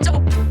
Kim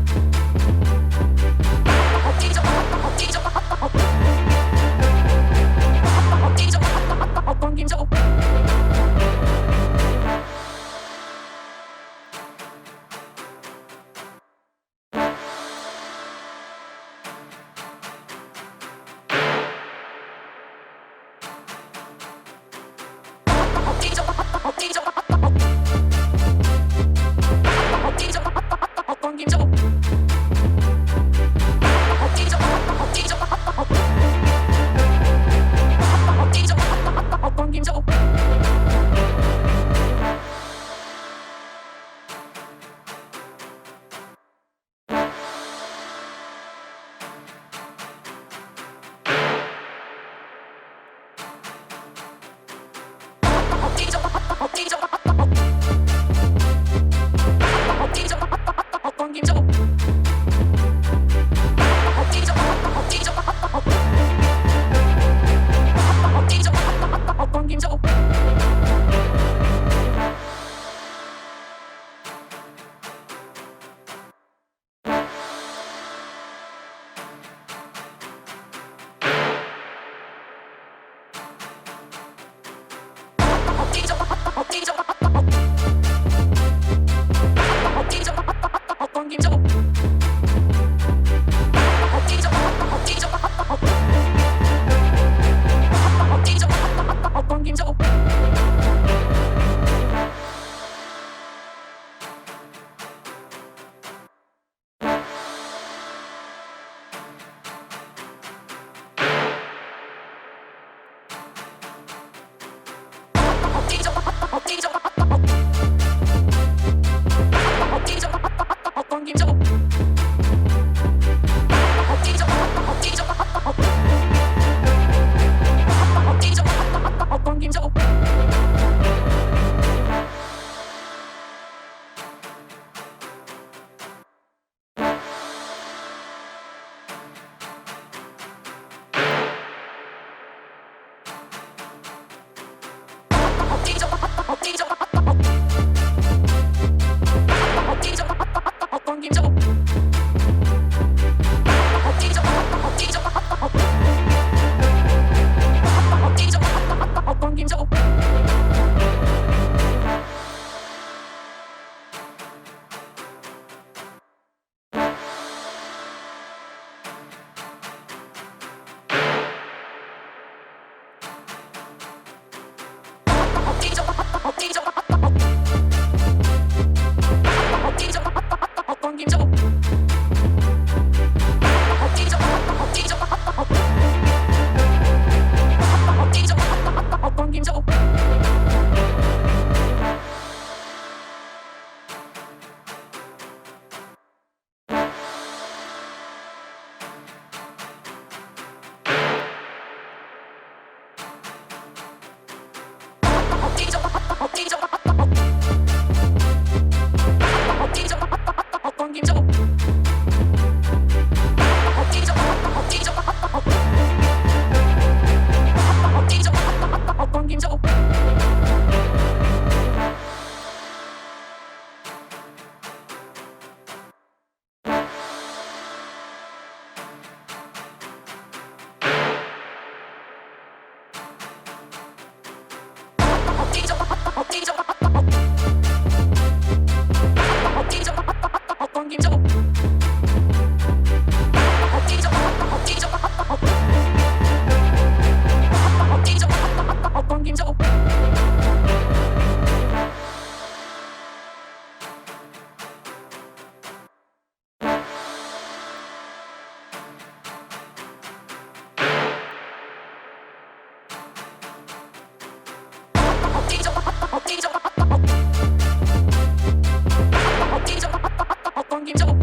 Châu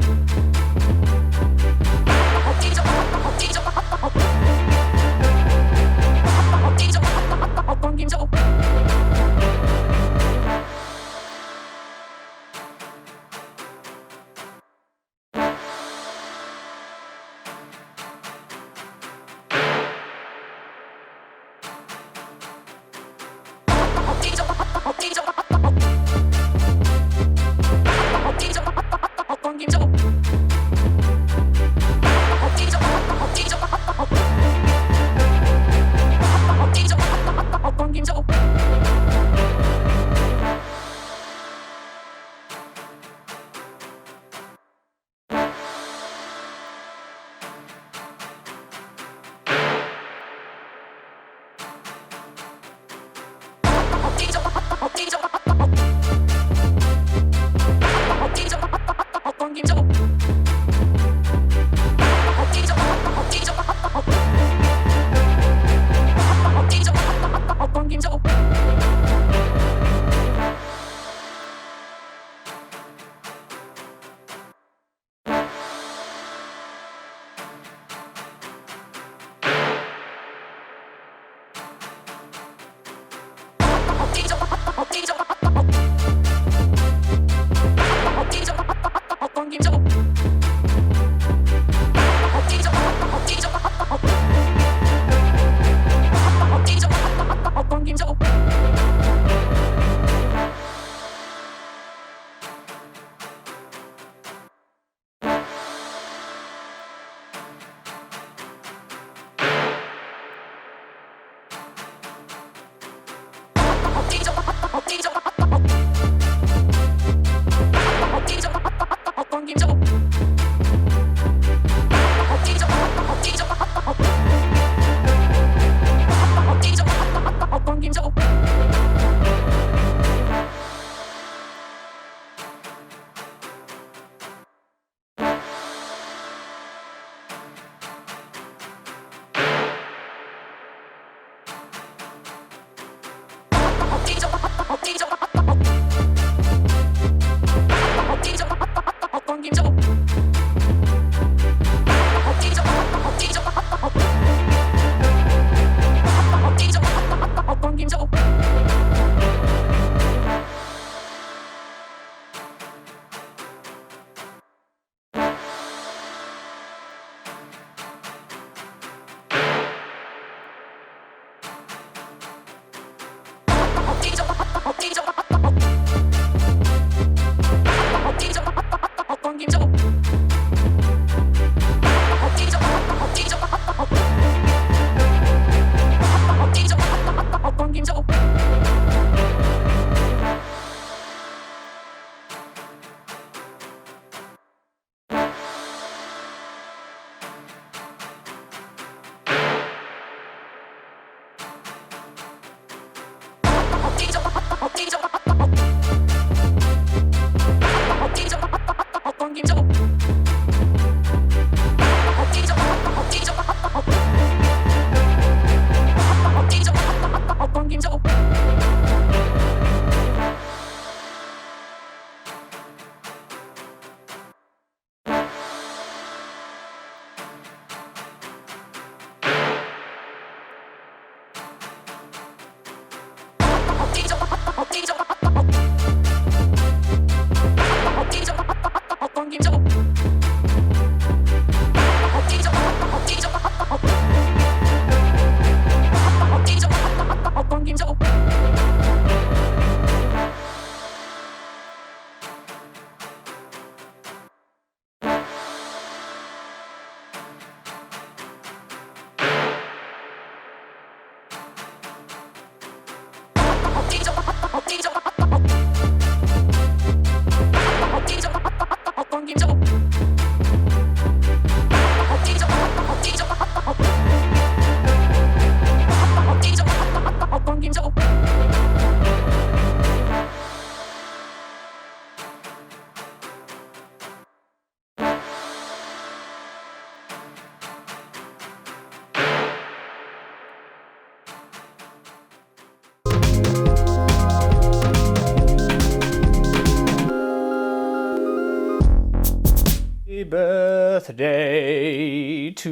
birthday to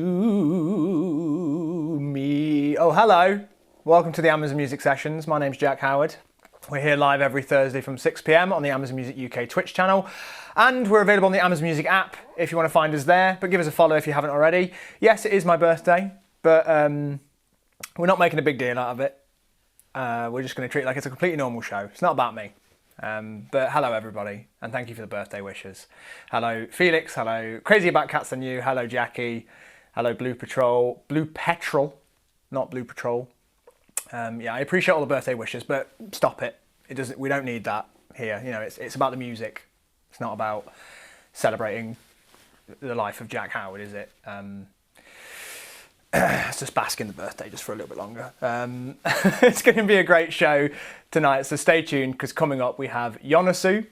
me. Oh, hello. Welcome to the Amazon Music Sessions. My name's Jack Howard. We're here live every Thursday from 6 p.m. on the Amazon Music UK Twitch channel. And we're available on the Amazon Music app if you want to find us there. But give us a follow if you haven't already. Yes, it is my birthday, but we're not making a big deal out of it. We're just going to treat it like it's a completely normal show. It's not about me. But hello everybody, and thank you for the birthday wishes. Hello Felix, hello Crazy About Cats and You, hello Jackie, hello Blue Petrol, not Blue Patrol. Yeah, I appreciate all the birthday wishes, but stop it. We don't need that here. You know, it's about the music. It's not about celebrating the life of Jack Howard, is it? Let's just bask in the birthday just for a little bit longer. It's going to be a great show tonight, so stay tuned, because coming up we have Yonasu,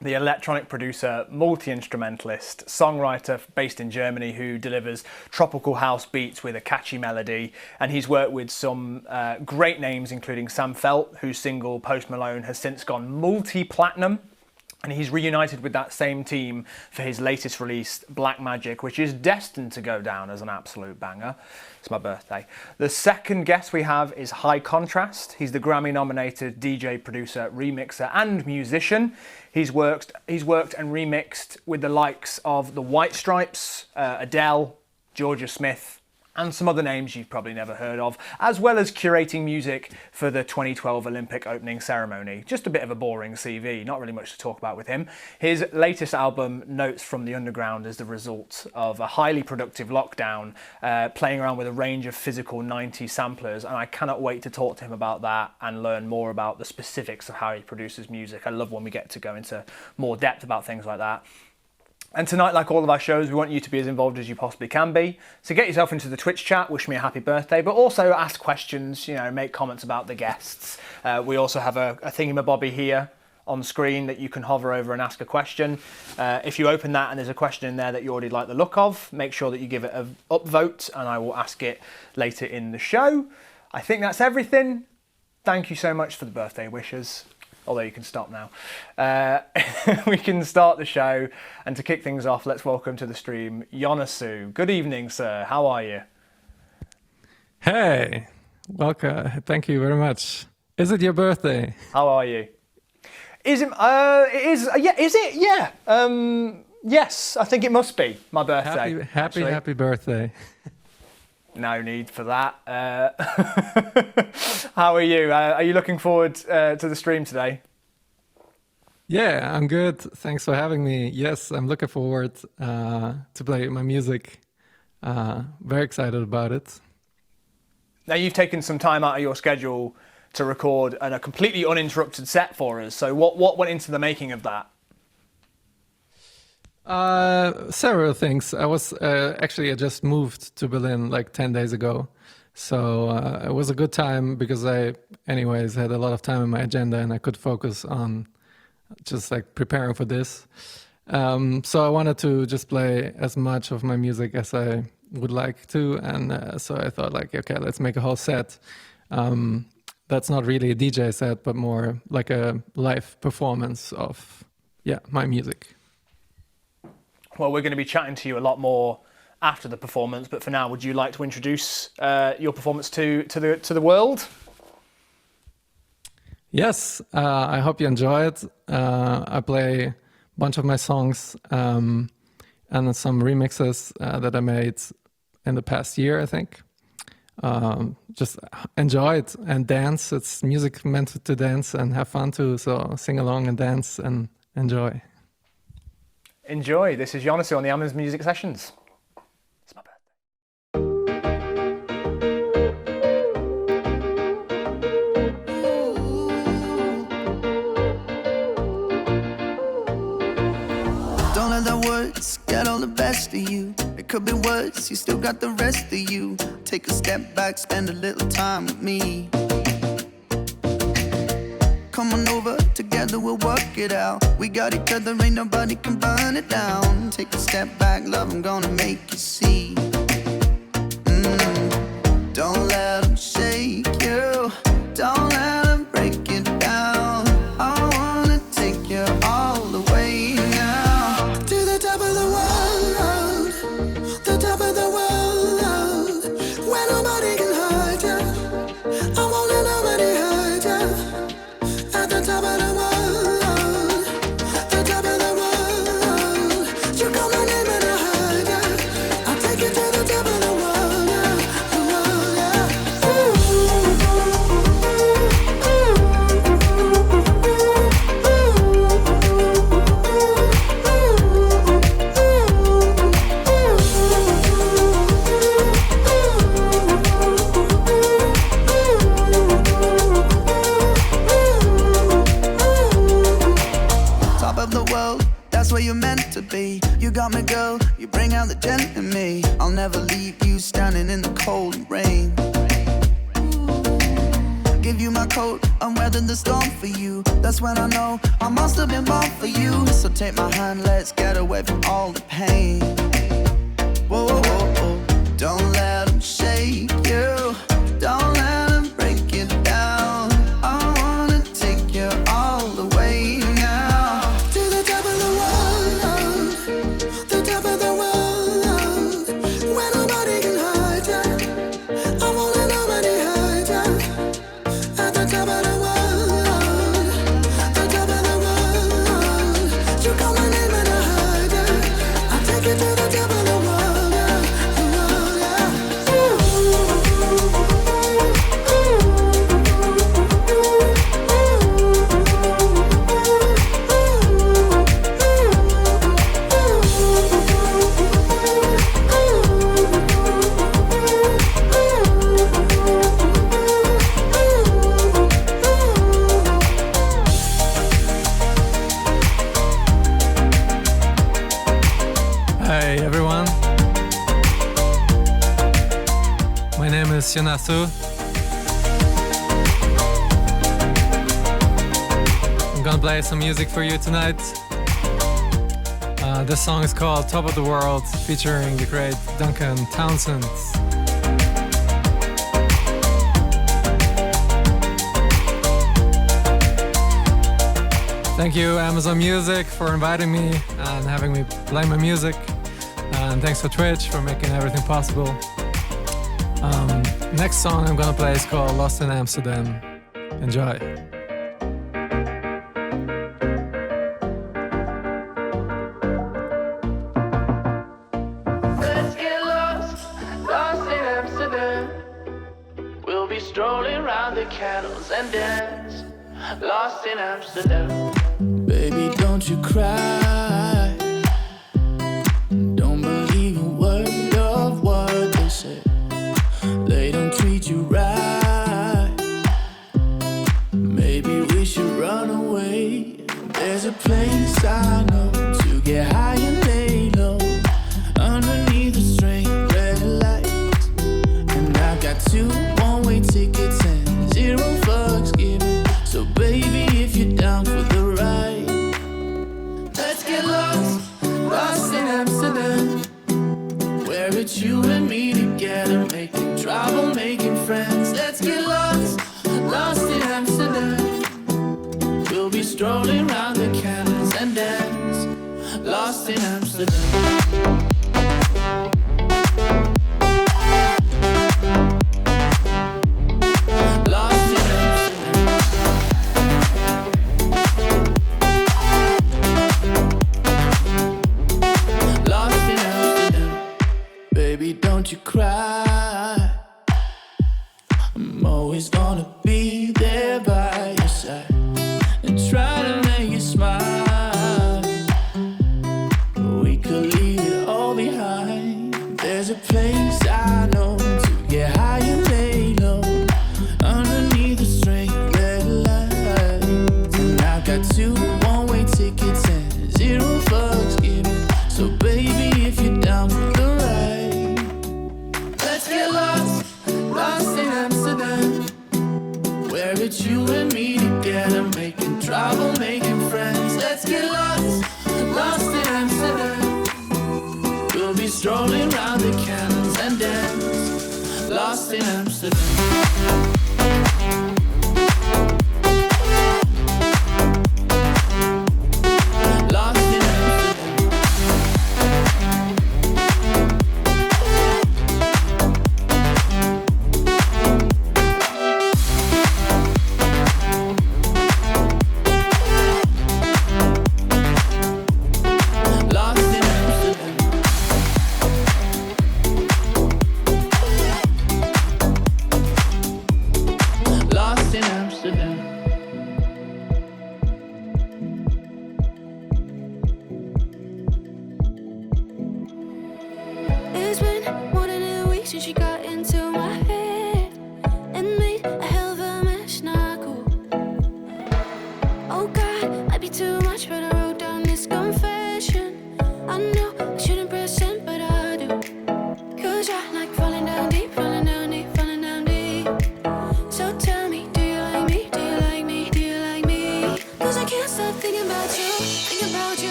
the electronic producer, multi-instrumentalist, songwriter based in Germany who delivers tropical house beats with a catchy melody. And he's worked with some great names, including Sam Felt, whose single Post Malone has since gone multi-platinum. And he's reunited with that same team for his latest release, Black Magic, which is destined to go down as an absolute banger. It's my birthday. The second guest we have is High Contrast. He's the Grammy-nominated DJ, producer, remixer, and musician. He's worked and remixed with the likes of the White Stripes, Adele, Georgia Smith, and some other names you've probably never heard of, as well as curating music for the 2012 Olympic opening ceremony. Just a bit of a boring CV, not really much to talk about with him. His latest album, Notes from the Underground, is the result of a highly productive lockdown, playing around with a range of physical 90s samplers, and I cannot wait to talk to him about that and learn more about the specifics of how he produces music. I love when we get to go into more depth about things like that. And tonight, like all of our shows, we want you to be as involved as you possibly can be. So get yourself into the Twitch chat, wish me a happy birthday, but also ask questions, you know, make comments about the guests. We also have a thingamabobby here on screen that you can hover over and ask a question. If you open that and there's a question in there that you already like the look of, make sure that you give it an upvote and I will ask it later in the show. I think that's everything. Thank you so much for the birthday wishes. Although you can stop now. We can start the show, and to kick things off, let's welcome to the stream Yonasu. Good evening, sir. How are you? Hey, welcome. Thank you very much. Is it your birthday? How are you? Is it? It is. Yeah. Is it? Yeah. Yes, I think it must be my birthday. Happy birthday. No need for that. How are you? Are you looking forward to the stream today? Yeah, I'm good. Thanks for having me. Yes, I'm looking forward to play my music. Very excited about it. Now, you've taken some time out of your schedule to record a completely uninterrupted set for us. So what went into the making of that? Several things. I just moved to Berlin like 10 days ago. So it was a good time because I anyways had a lot of time in my agenda and I could focus on just like preparing for this. So I wanted to just play as much of my music as I would like to. And so I thought like, okay, let's make a whole set. That's not really a DJ set, but more like a live performance of, my music. Well, we're going to be chatting to you a lot more after the performance, but for now, would you like to introduce your performance to the world? Yes, I hope you enjoy it. I play a bunch of my songs and some remixes that I made in the past year, I think. Just enjoy it and dance. It's music meant to dance and have fun too, so sing along and dance and enjoy. Enjoy. This is Yonasu on the Amazon Music Sessions. It's my birthday. Don't let the words get all the best of you. It could be worse, you still got the rest of you. Take a step back, spend a little time with me. Come on over, together we'll work it out. We got each other, ain't nobody can burn it down. Take a step back, love, I'm gonna make you see. Don't let them shake you. Don't let them break it down. I wanna take you all the way now. To the top of the world. You bring out the gent in me. I'll never leave you standing in the cold and rain. Give you my coat, I'm weathering the storm for you. That's when I know I must have been born for you. So take my hand, let's get away from all the pain. Whoa, whoa, whoa, whoa. Don't let them shake you. Don't let them break you down. I wanna take you all the way now. To the top of the world, the top of the world, where nobody can hide you. I won't let nobody hide you. At the top of the world, the top of the world, you call my name and I hide you. I take you to the top of the world. Hey everyone, my name is Yonasu. I'm gonna play some music for you tonight. This song is called Top of the World, featuring the great Duncan Townsend. Thank you Amazon Music for inviting me and having me play my music. And thanks for Twitch for making everything possible. Next song I'm gonna play is called Lost in Amsterdam. Enjoy. Let's get lost, lost in Amsterdam. We'll be strolling around the canals and dance. Lost in Amsterdam. Baby, don't you cry. Don't believe a word of what they say. They don't treat you right. Maybe we should run away. There's a place I know to get high and lay low underneath the strange red lights. And I've got 2 one-way tickets and 0 fucks given. So baby, if you're down for the ride, let's get lost, lost in Amsterdam. Where it's you and me together, making trouble, making friends. Let's get lost, lost in Amsterdam. We'll be strolling around the canals and dance. Lost in Amsterdam. Don't you cry. I'm always gonna be there by your side and try to make you smile. We could leave it all behind. There's a place I know to get high and lay low underneath the strange red lights. And I've got 2 one-way tickets and 0 fucks given. So baby, if you're down for the ride, let's get lost, lost in Amsterdam. Where it's you and me together, making trouble, making friends. Let's get lost, lost in Amsterdam. We'll be strolling around the canals and dance. Lost in Amsterdam.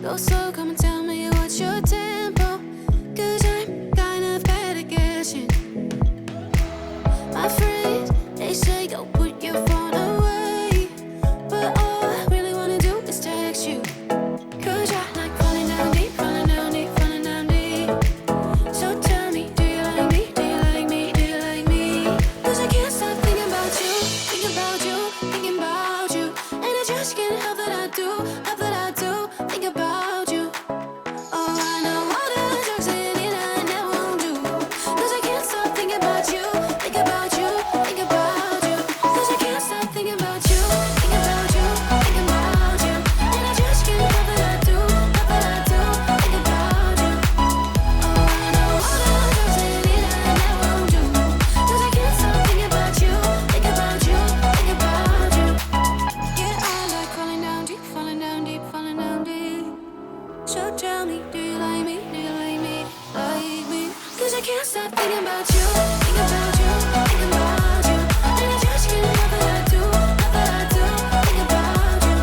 Go slow, come and tell me what's your tempo. Cause I'm kind of bad at guessing. My friends, they say go put your phone away. But all I really wanna do is text you. Cause I like falling down deep, falling down deep, falling down deep. So tell me, do you like me? Do you like me? Do you like me? Cause I can't stop thinking about you, thinking about you, thinking about you. And I just can't help that I do, help that I do, think about you. Oh, I know all the drugs in it I never won't do. Cause I can't stop thinking about you, think about you, think about you. Cause I can't stop thinking about you, think about you, think about you. And I just can't help that I do, help that I do, think about you. Oh, I know all the drugs in it I never won't do. Cause I can't stop thinking about you, think about you, think about you. Yeah, I like falling down deep, falling down deep, falling down deep. So tell me, do you like me? Do you like me? Like me? Cause I can't stop thinking about you, think about you, think about you. And I just can't help that I do, help that I do, think about you.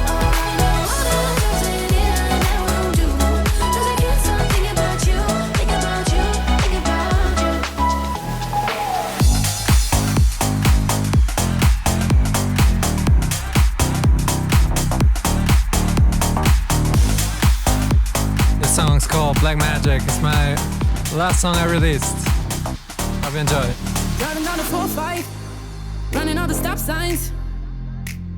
Oh, I know all the drugs in it I never won't do. Cause I can't stop thinking about you, think about you, think about you. This song's called Black Magic. It's my last song I released. Hope you enjoy it. Driving down the 4-5, running all the stop signs.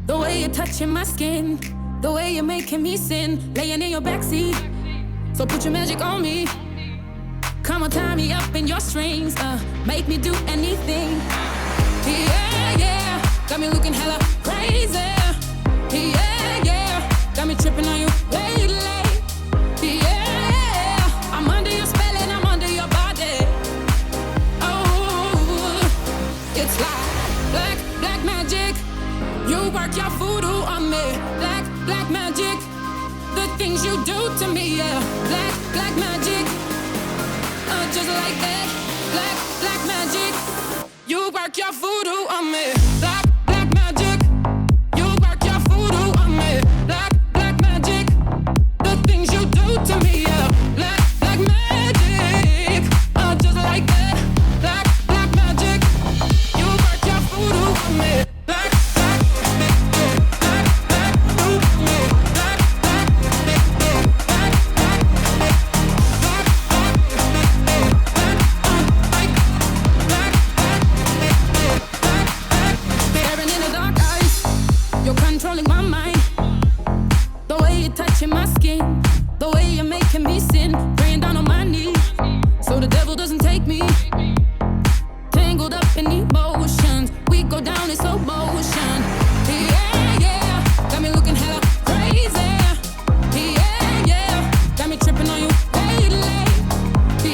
The way you're touching my skin, the way you're making me sin, laying in your backseat. So put your magic on me. Come on, tie me up in your strings, make me do anything. Yeah, yeah, got me looking hella crazy. Yeah, yeah, got me tripping on you lately. Yeah, I'm under your spell and I'm under your body. Oh, it's like black magic. You work your voodoo on me. Black magic. The things you do to me, yeah. Black magic. Just like that. Black magic. You work your voodoo on me. Black magic. You work your voodoo on me. Black magic. The things you do to me, yeah. Black magic. Just like that. Black magic. You work your voodoo on me. Black staring in the dark eyes, you're controlling my mind. The way you're touching my skin, the way you're making me sin, praying down on my knees, so the devil doesn't take me. Tangled up in emotions, we go down in slow motion. Yeah, yeah, got me looking hella crazy. Yeah, yeah, got me tripping on you lately.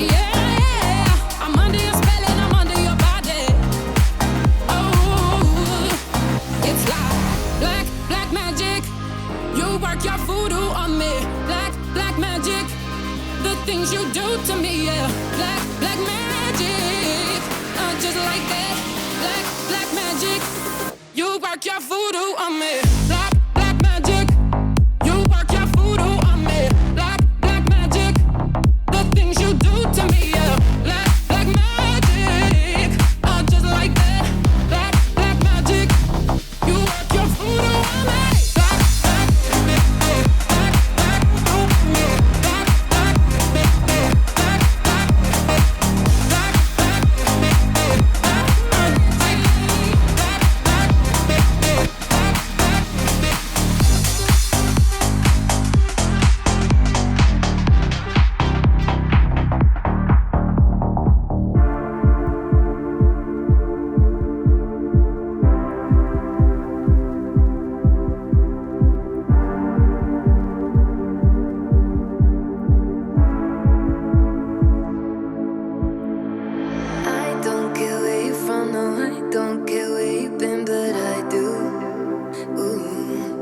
Yeah, I'm under your spell and I'm under your body. Oh, it's like black magic. You work your voodoo on me. Black magic. The things you do to me, yeah. Black magic. Just like that. Black magic. You work your voodoo on me. Black magic. You work your voodoo on me. Black magic. The things you do to me, yeah. Black magic. Just like that. Black magic. You work your voodoo on me. I don't get where you from, no, I don't get where you've been, but I do. Ooh.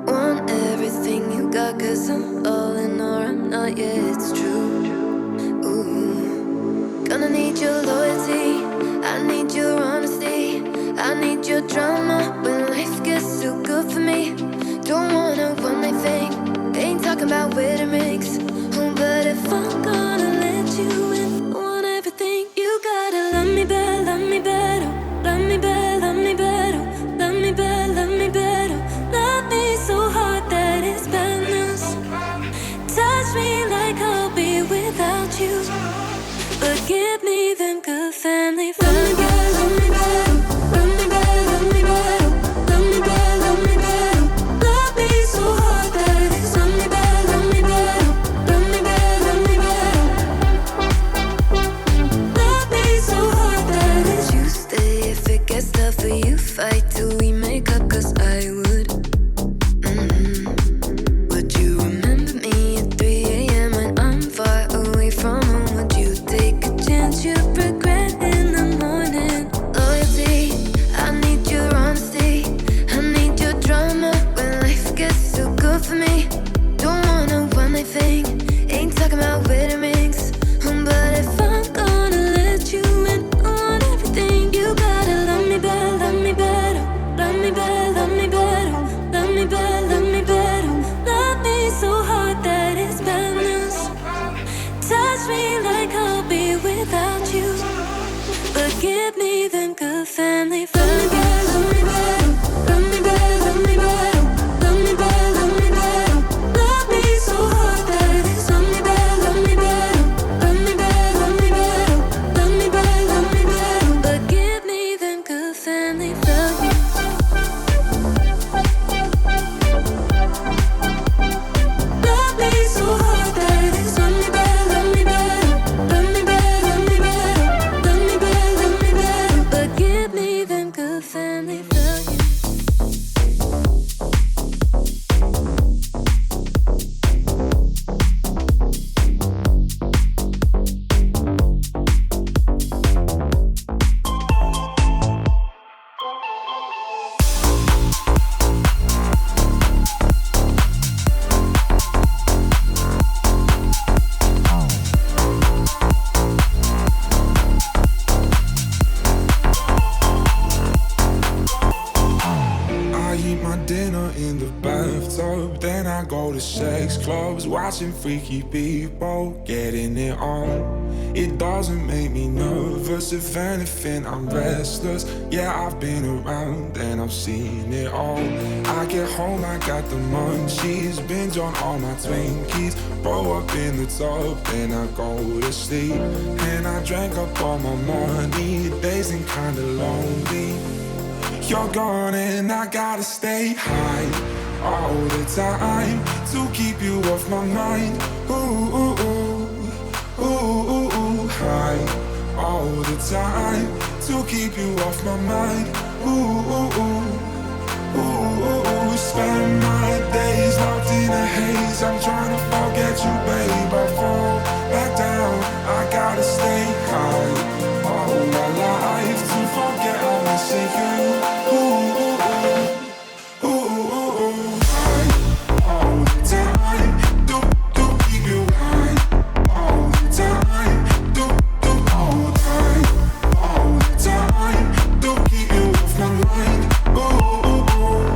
Want everything you got, cause I'm all in or I'm not, yeah, it's true. Ooh. Gonna need your loyalty, I need your honesty, I need your drama when life gets too good for me. Don't wanna one night thing, without you. But give me them good family feelings. Love me better, love me better, love me better, love me better, love me better. Love me so hard that it's love me better, love me better, love me better, love me better. Love me so hard that it's you stay if it gets tough for you. Fight till we make up, 'cause I would. Would you remember me at 3 a.m. when I'm far away from home? Would you take a chance you'd regret in the morning? Loyalty, I need your honesty, I need your drama when life gets too good for me. Don't wanna one night thing, ain't talking about wedding rings. But if I'm gonna let you in on everything, you gotta love me better, love me better, love me better, love me better, love me better, love me better. Love me so hard that it's bad news. Touch me like I'll be without you. But give me them good family feelings. Love me better, love me better, love me better, love me better, love me better. Love me so hard that it's love me better, love me better, love me better, love me better, love me better, love me better. But give me them good family feelings. Love me so hard that it's love me better, love me better, love me better, love me better, love me better, love me better. But give me them good family feelings. I eat my dinner in the bathtub, then I go to sex clubs, watching freaky people getting it on. It doesn't make me nervous, if anything I'm restless. Yeah, I've been around and I've seen it all. I get home, I got the munchies, binge on all my Twinkies, throw up in the tub, then I go to sleep. And I drank up all my money, days ain't kinda lonely. You're gone and I gotta stay high all the time to keep you off my mind. Ooh, ooh, ooh, ooh, ooh, ooh. High all the time to keep you off my mind. Ooh, ooh, ooh, ooh, ooh, ooh. Spend my days locked in a haze. I'm trying to forget you, babe. I fall back down. I gotta stay high all my life to forget I'm missing you. Ooh, ooh, ooh, ooh, ooh, ooh. High all the time, do keep you high all the time, do all the time, do keep you off my mind. Ooh, ooh, ooh,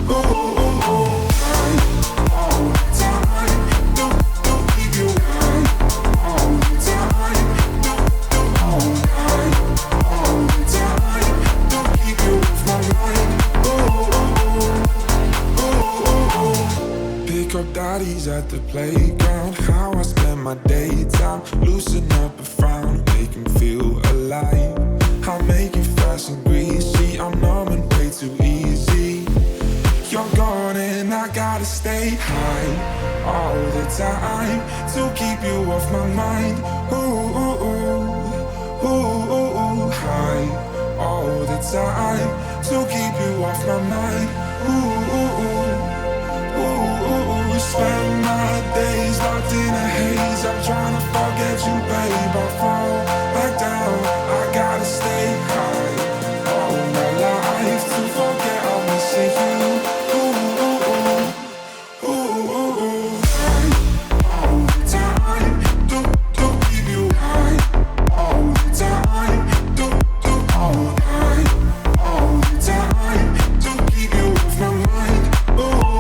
ooh, ooh, ooh. High all the time, do keep you high all the time, do all the time, do keep you off my mind. Pick up daddies at the playground, how I spend my daytime. Loosen up a frown, make him feel alive. I'll make it fast and greasy, I'm numb and way too easy. You're gone and I gotta stay high all the time to keep you off my mind. Ooh, ooh, ooh, ooh, ooh, ooh. High all the time to keep you off my mind. Ooh, ooh, ooh, ooh, ooh, ooh. Spend my days locked in a haze. I'm trying to forget you, babe. I fall back down. I gotta stay high all my life to forget I'm missing you. Ooh, ooh, ooh, ooh, ooh, ooh. High all the time, do keep you high all the time, do all the time, do keep you off my mind. Ooh.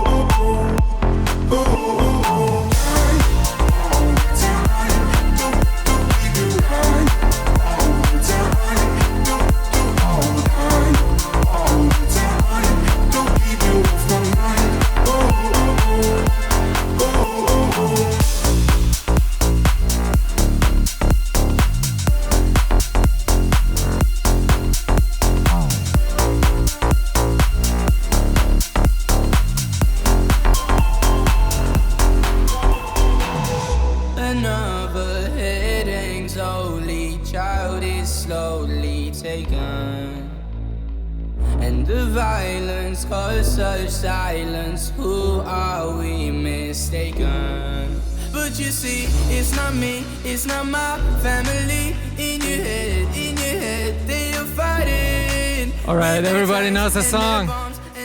mistaken. And the violence caused such silence. Who are we mistaken? But you see, it's not me, it's not my family. In your head, they are fighting. All right, everybody knows the song.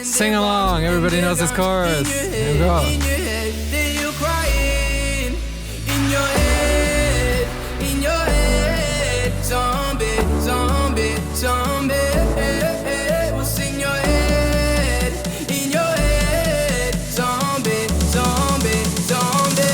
Sing along, everybody knows this chorus. Here we go. In your head, they are crying. In your head, zombie, zombie, zombie. What's in your head? In your head, zombie, zombie, zombie.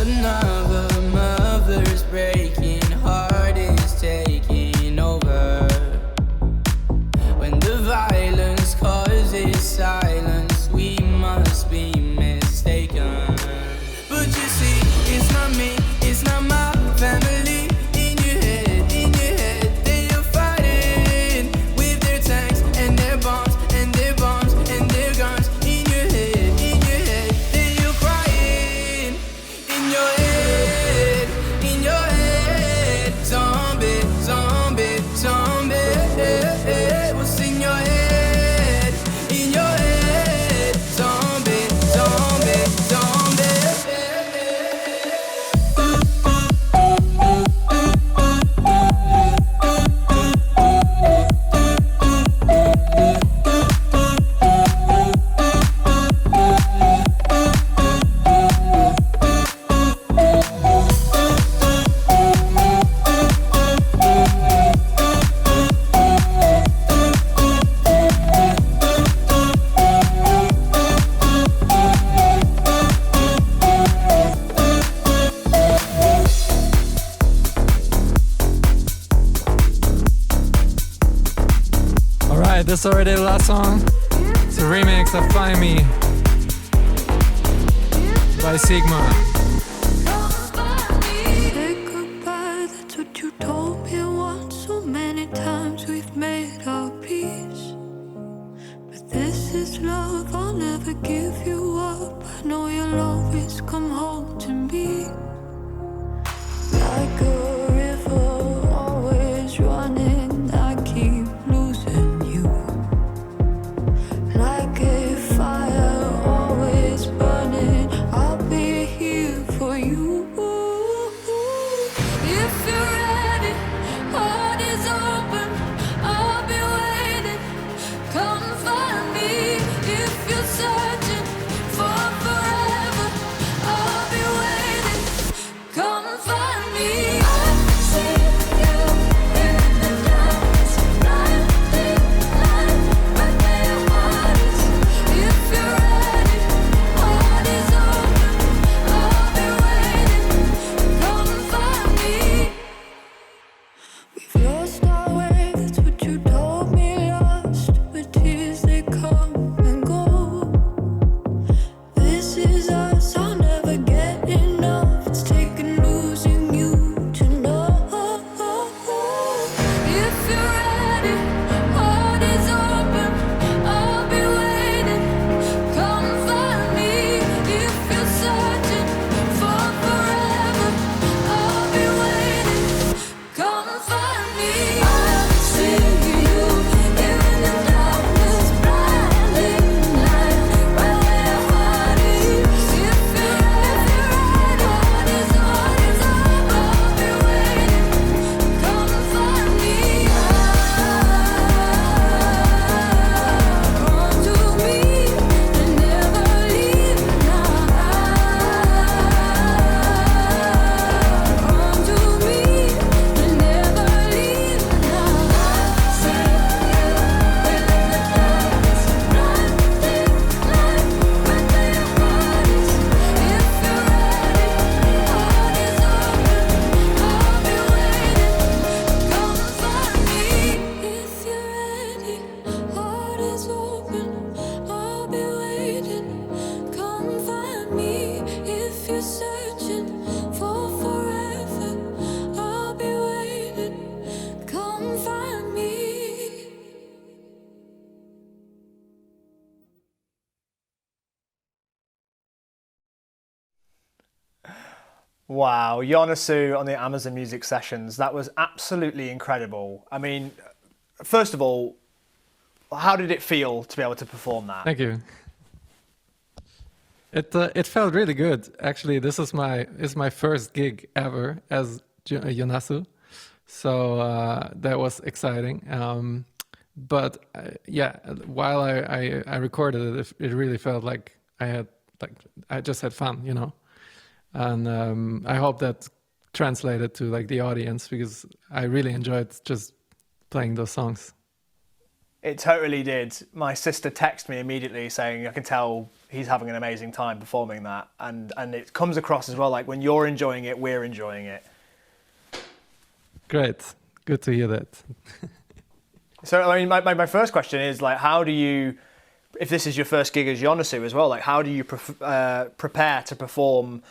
Another mother's breaking heart is taking over. When the violence causes silence, we must be mistaken. But you see, it's not me, it's not my family. In your head, they are fighting with their tanks and their bombs and their bombs and their guns. In your head, they are crying. In your head, zombie, zombie, zombie. What's in your head? In your head, zombie, zombie, zombie. All right, this is already the last song. It's a remix of Find Me by Sigma. Say goodbye, that's what you told me once. So many times we've made our peace. But this is love, I'll never give you up. I know you'll always come home to me. Like a river, always running, I keep losing you. Like a fire, always burning, I'll be here for you. If you're ready, heart is open, I'll be waiting. Come find me. If you're searching for forever, I'll be waiting. Come find me. Wow, Yonasu on the Amazon Music Sessions, that was absolutely incredible. I mean, first of all, how did it feel to be able to perform that? Thank you. It felt really good. Actually, this is my first gig ever as Yonasu, so that was exciting. But yeah, while I recorded it, it really felt like I just had fun, you know. And I hope that translated to like the audience, because I really enjoyed just playing those songs. It totally did. My sister texted me immediately saying, I can tell he's having an amazing time performing that. And it comes across as well, like when you're enjoying it, we're enjoying it. Great. Good to hear that. So, I mean, my first question is, like, how do you, if this is your first gig as Yonasu as well, like, how do you prepare to perform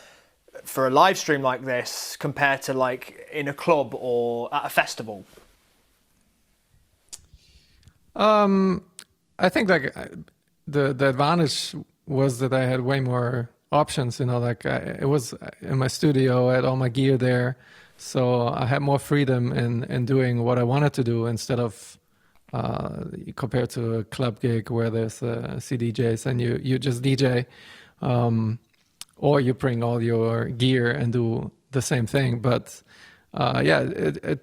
for a live stream like this compared to, like, in a club or at a festival? I think like the advantage was that I had way more options, you know, like it was in my studio, I had all my gear there, so I had more freedom in doing what I wanted to do instead of compared to a club gig where there's CDJs and you just DJ, or you bring all your gear and do the same thing. But yeah,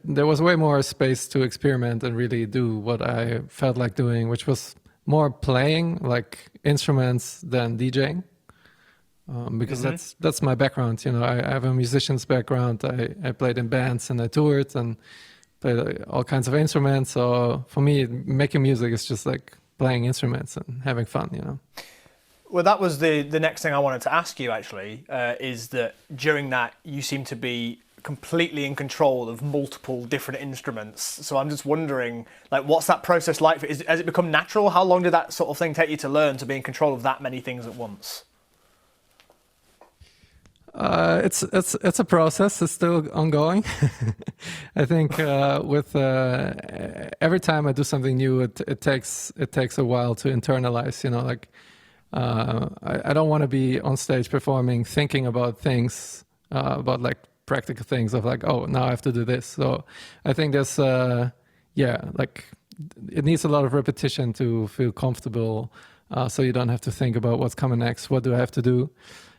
there was way more space to experiment and really do what I felt like doing, which was more playing like instruments than DJing, because that's my background. You know, I have a musician's background. I played in bands and I toured and played all kinds of instruments. So for me, making music is just like playing instruments and having fun, you know. Well, that was the next thing I wanted to ask you, actually, is that during that you seem to be completely in control of multiple different instruments. So I'm just wondering, like, what's that process like? Has it become natural? How long did that sort of thing take you to learn to be in control of that many things at once? It's a process. It's still ongoing. I think with every time I do something new, it takes a while to internalize. You know, like I don't want to be on stage performing thinking about things about like practical things of like, oh, now I have to do this. So I think there's like it needs a lot of repetition to feel comfortable, so you don't have to think about what's coming next. What do I have to do?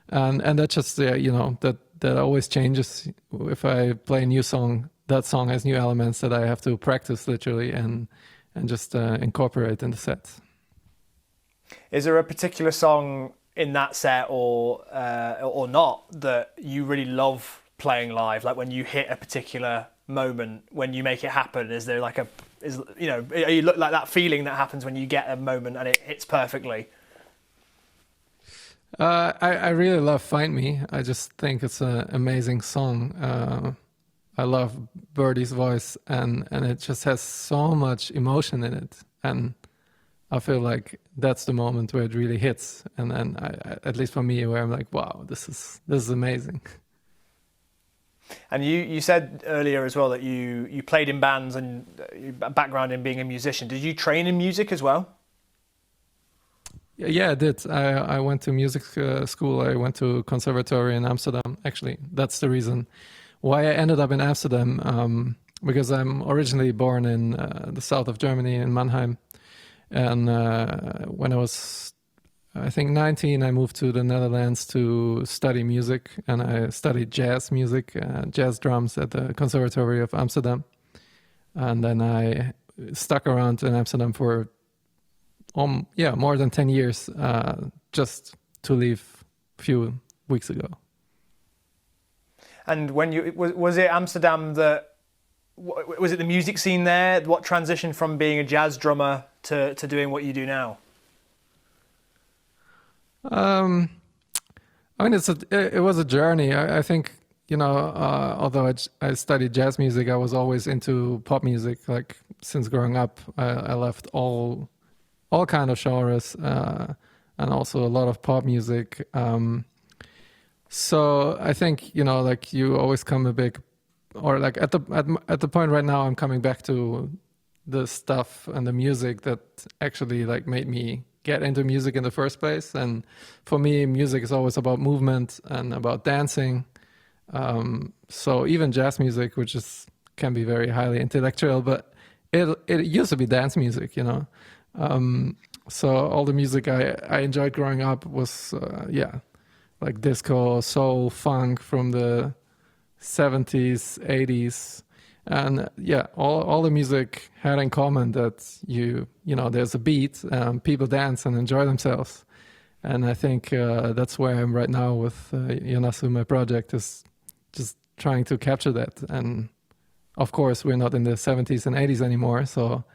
And that just you know, that always changes. If I play a new song, that song has new elements that I have to practice literally and just incorporate in the set. Is there a particular song in that set or not that you really love playing live? Like when you hit a particular moment, when you make it happen, is there like you look like that feeling that happens when you get a moment and it hits perfectly? I really love Find Me. I just think it's an amazing song. I love Birdie's voice and it just has so much emotion in it. And I feel like that's the moment where it really hits. And then at least for me, where I'm like, wow, this is amazing. And you said earlier as well that you played in bands and your background in being a musician. Did you train in music as well? Yeah, I did. I went to music school. I went to conservatory in Amsterdam. Actually, that's the reason why I ended up in Amsterdam, because I'm originally born in the south of Germany, in Mannheim. And when I was, I think, 19, I moved to the Netherlands to study music. And I studied jazz music, jazz drums at the Conservatory of Amsterdam. And then I stuck around in Amsterdam for more than 10 years, just to leave a few weeks ago. And when was it Amsterdam was it the music scene there? What transitioned from being a jazz drummer to doing what you do now? I mean, it was a journey. I think, you know, although I studied jazz music, I was always into pop music. Like since growing up, I left all kind of genres, and also a lot of pop music. So I think, you know, like you always come at the point right now, I'm coming back to the stuff and the music that actually like made me get into music in the first place. And for me, music is always about movement and about dancing. So even jazz music, which can be very highly intellectual, but it used to be dance music, you know. So all the music I enjoyed growing up was like disco, soul, funk from the 70s, 80s. And all the music had in common that you know, there's a beat, people dance and enjoy themselves. And I think that's where I'm right now with Yonasu. My project is just trying to capture that. And of course, we're not in the 70s and 80s anymore, so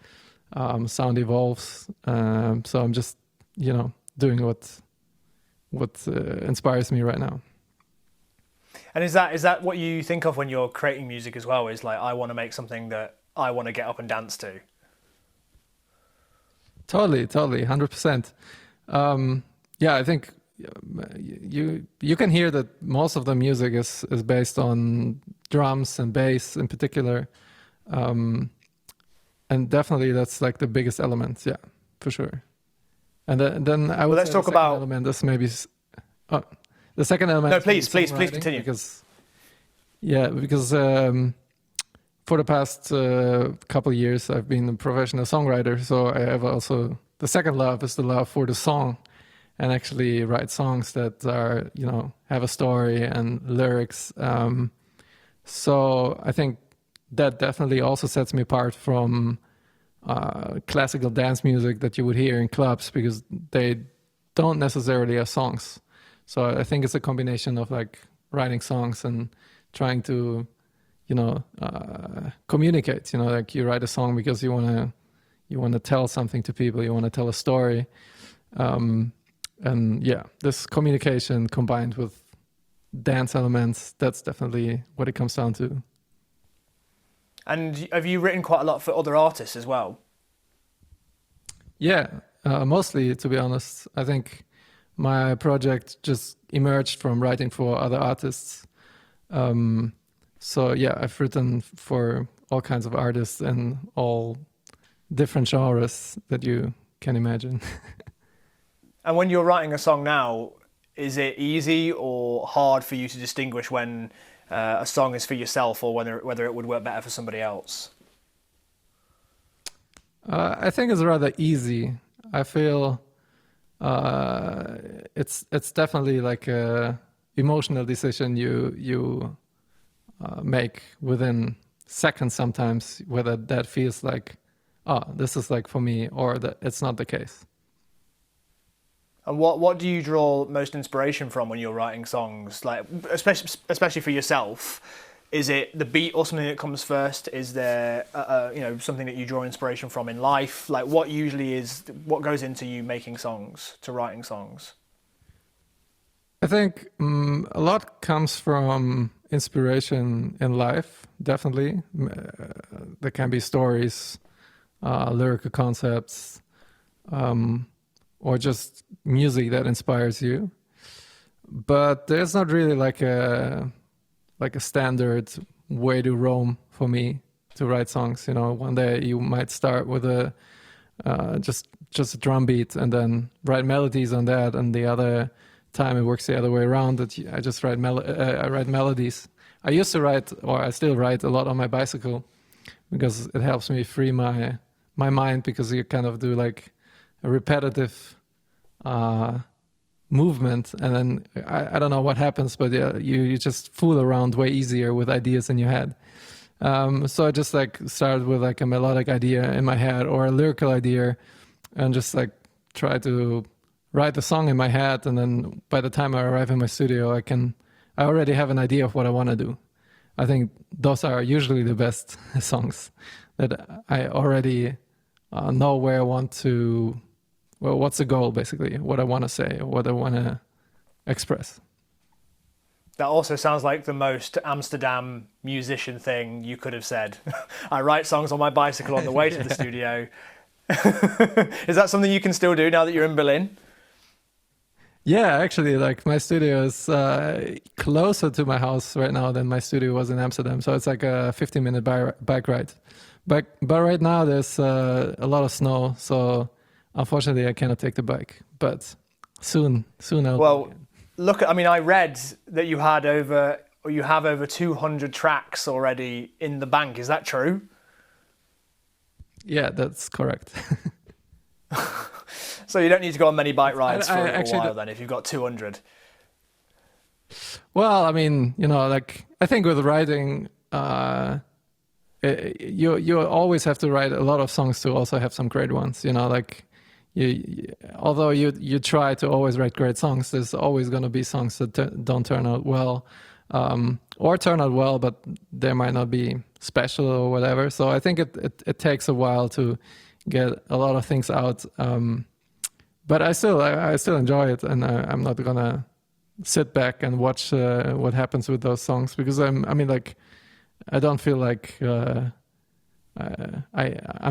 sound evolves. So I'm just, you know, doing what inspires me right now. And is that what you think of when you're creating music as well? Is like, I want to make something that I want to get up and dance to? Totally, 100%. I think you can hear that most of the music is based on drums and bass in particular, and definitely that's like the biggest element. Yeah, for sure. And then I would let's say talk the second about element is maybe the second element. No, is please songwriting, continue. Because for the past couple of years I've been a professional songwriter, so I have also the second love is the love for the song, and actually write songs that are, you know, have a story and lyrics. So I think that definitely also sets me apart from classical dance music that you would hear in clubs, because they don't necessarily have songs. So I think it's a combination of like writing songs and trying to, you know, communicate. You know, like you write a song because you want to tell something to people. You want to tell a story. And yeah, this communication combined with dance elements, that's definitely what it comes down to. And have you written quite a lot for other artists as well? Yeah, mostly, to be honest. I think my project just emerged from writing for other artists. So yeah, I've written for all kinds of artists in all different genres that you can imagine. And when you're writing a song now, is it easy or hard for you to distinguish when a song is for yourself or whether it would work better for somebody else? I think it's rather easy. I feel it's definitely like a emotional decision you make within seconds sometimes, whether that feels like, oh, this is like for me, or that it's not the case. And what do you draw most inspiration from when you're writing songs? Like, especially for yourself, is it the beat or something that comes first? Is there something that you draw inspiration from in life? Like, what goes into you making songs, to writing songs? I think a lot comes from inspiration in life, definitely. There can be stories, lyrical concepts, or just music that inspires you. But there's not really like a standard way to roam for me to write songs. You know, one day you might start with a just a drum beat and then write melodies on that, and the other time it works the other way around. That I just write melodies. I used to write, or I still write a lot on my bicycle, because it helps me free my mind, because you kind of do like a repetitive movement, and then I don't know what happens, but yeah, you just fool around way easier with ideas in your head. So I just like started with like a melodic idea in my head or a lyrical idea, and just like try to write the song in my head, and then by the time I arrive in my studio, I already have an idea of what I want to do. I think those are usually the best songs, that I already know where I want to. Well, what's the goal, basically? What I want to say, or what I want to express. That also sounds like the most Amsterdam musician thing you could have said. I write songs on my bicycle on the way to the studio. Is that something you can still do now that you're in Berlin? Yeah, actually, like my studio is closer to my house right now than my studio was in Amsterdam. So it's like a 15-minute bike ride. But right now there's a lot of snow, so unfortunately, I cannot take the bike, but soon I'll. Well, look, I mean, I read that you had over you have over 200 tracks already in the bank. Is that true? Yeah, that's correct. So you don't need to go on many bike rides for a actually while then if you've got 200. Well, I mean, like I think with writing, you always have to write a lot of songs to also have some great ones. Like although you try to always write great songs, there's always going to be songs that don't turn out well, or turn out well, but they might not be special or whatever. So I think it takes a while to get a lot of things out. But I still enjoy it, and I'm not gonna sit back and watch what happens with those songs, because I don't feel like I'm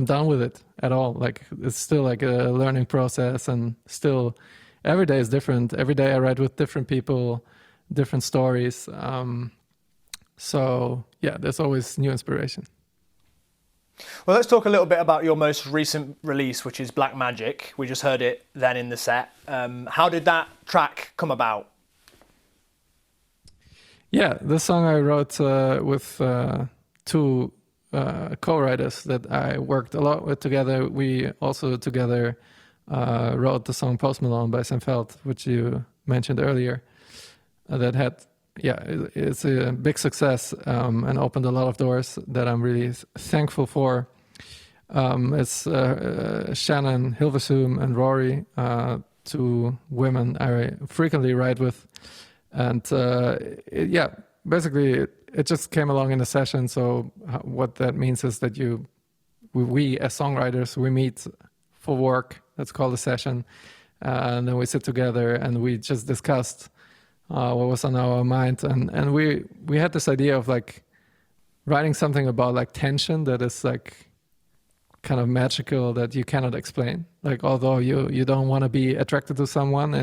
done with it at all. Like it's still like a learning process, and still every day is different. Every day I write with different people, different stories. So yeah, there's always new inspiration. Well, let's talk a little bit about your most recent release, which is Black Magic. We just heard it then in the set. How did that track come about? Yeah, this song I wrote with two co-writers that I worked a lot with together. We also together wrote the song Post Malone by Sam Feld, which you mentioned earlier. That had, it's a big success and opened a lot of doors that I'm really thankful for. It's Shannon Hilversum and Rory, two women I frequently write with. And basically it just came along in a session. So what that means is that we as songwriters, we meet for work. That's called a session. And then we sit together and we just discussed what was on our mind. And we had this idea of like writing something about like tension that is like kind of magical, that you cannot explain. Like, although you don't want to be attracted to someone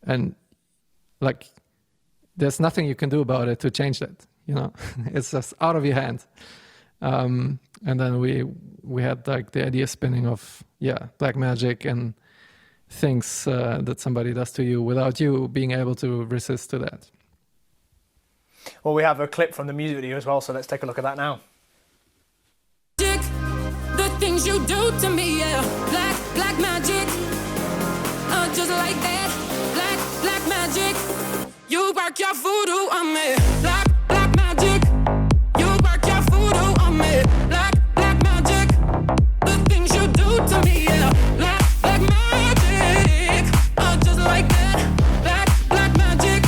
and like there's nothing you can do about it to change that, it's just out of your hand. And then we had like the idea spinning of black magic and things that somebody does to you without you being able to resist to that. Well, we have a clip from the music video as well, so let's take a look at that now. The things you do to me, black magic, just like that, black magic. You work your voodoo on me, black magic. You work your voodoo on me, black magic. The things you do to me, black magic, just like that, black magic.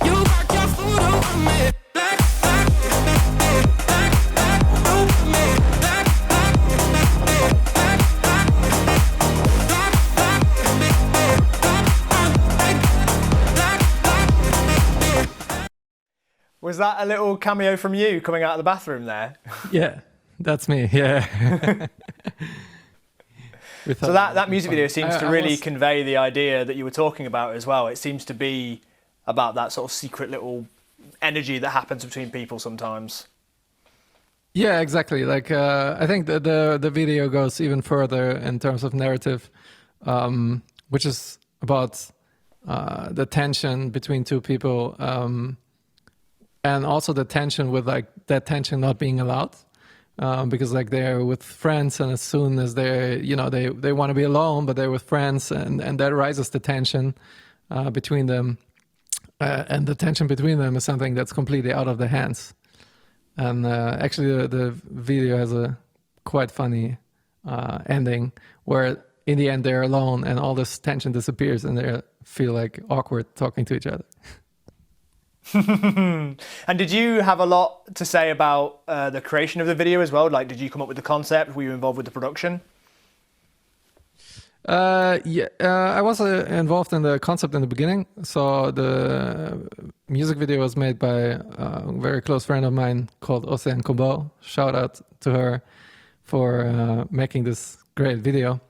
You work your voodoo on me, black Was that a little cameo from you coming out of the bathroom there? Yeah, that's me. Yeah. So that music video seems to really convey the idea that you were talking about as well. It seems to be about that sort of secret little energy that happens between people sometimes. Yeah, exactly. Like I think the video goes even further in terms of narrative, which is about the tension between two people, and also the tension with like that tension not being allowed, because like they're with friends, and as soon as they want to be alone, but they're with friends, and that rises the tension between them, and the tension between them is something that's completely out of their hands. And actually, the video has a quite funny ending where, in the end, they're alone and all this tension disappears, and they feel like awkward talking to each other. And did you have a lot to say about the creation of the video as well? Like, did you come up with the concept? Were you involved with the production? I was involved in the concept in the beginning. So the music video was made by a very close friend of mine called Ocean Combo. Shout out to her for making this great video.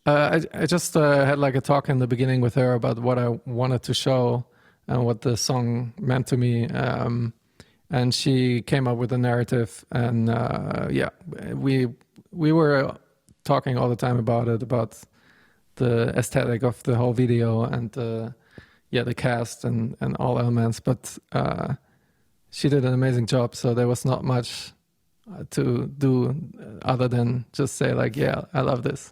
I just had like a talk in the beginning with her about what I wanted to show and what the song meant to me. And she came up with a narrative, and we were talking all the time about it, about the aesthetic of the whole video and the cast and all elements. But she did an amazing job, so there was not much to do other than just say like, yeah, I love this.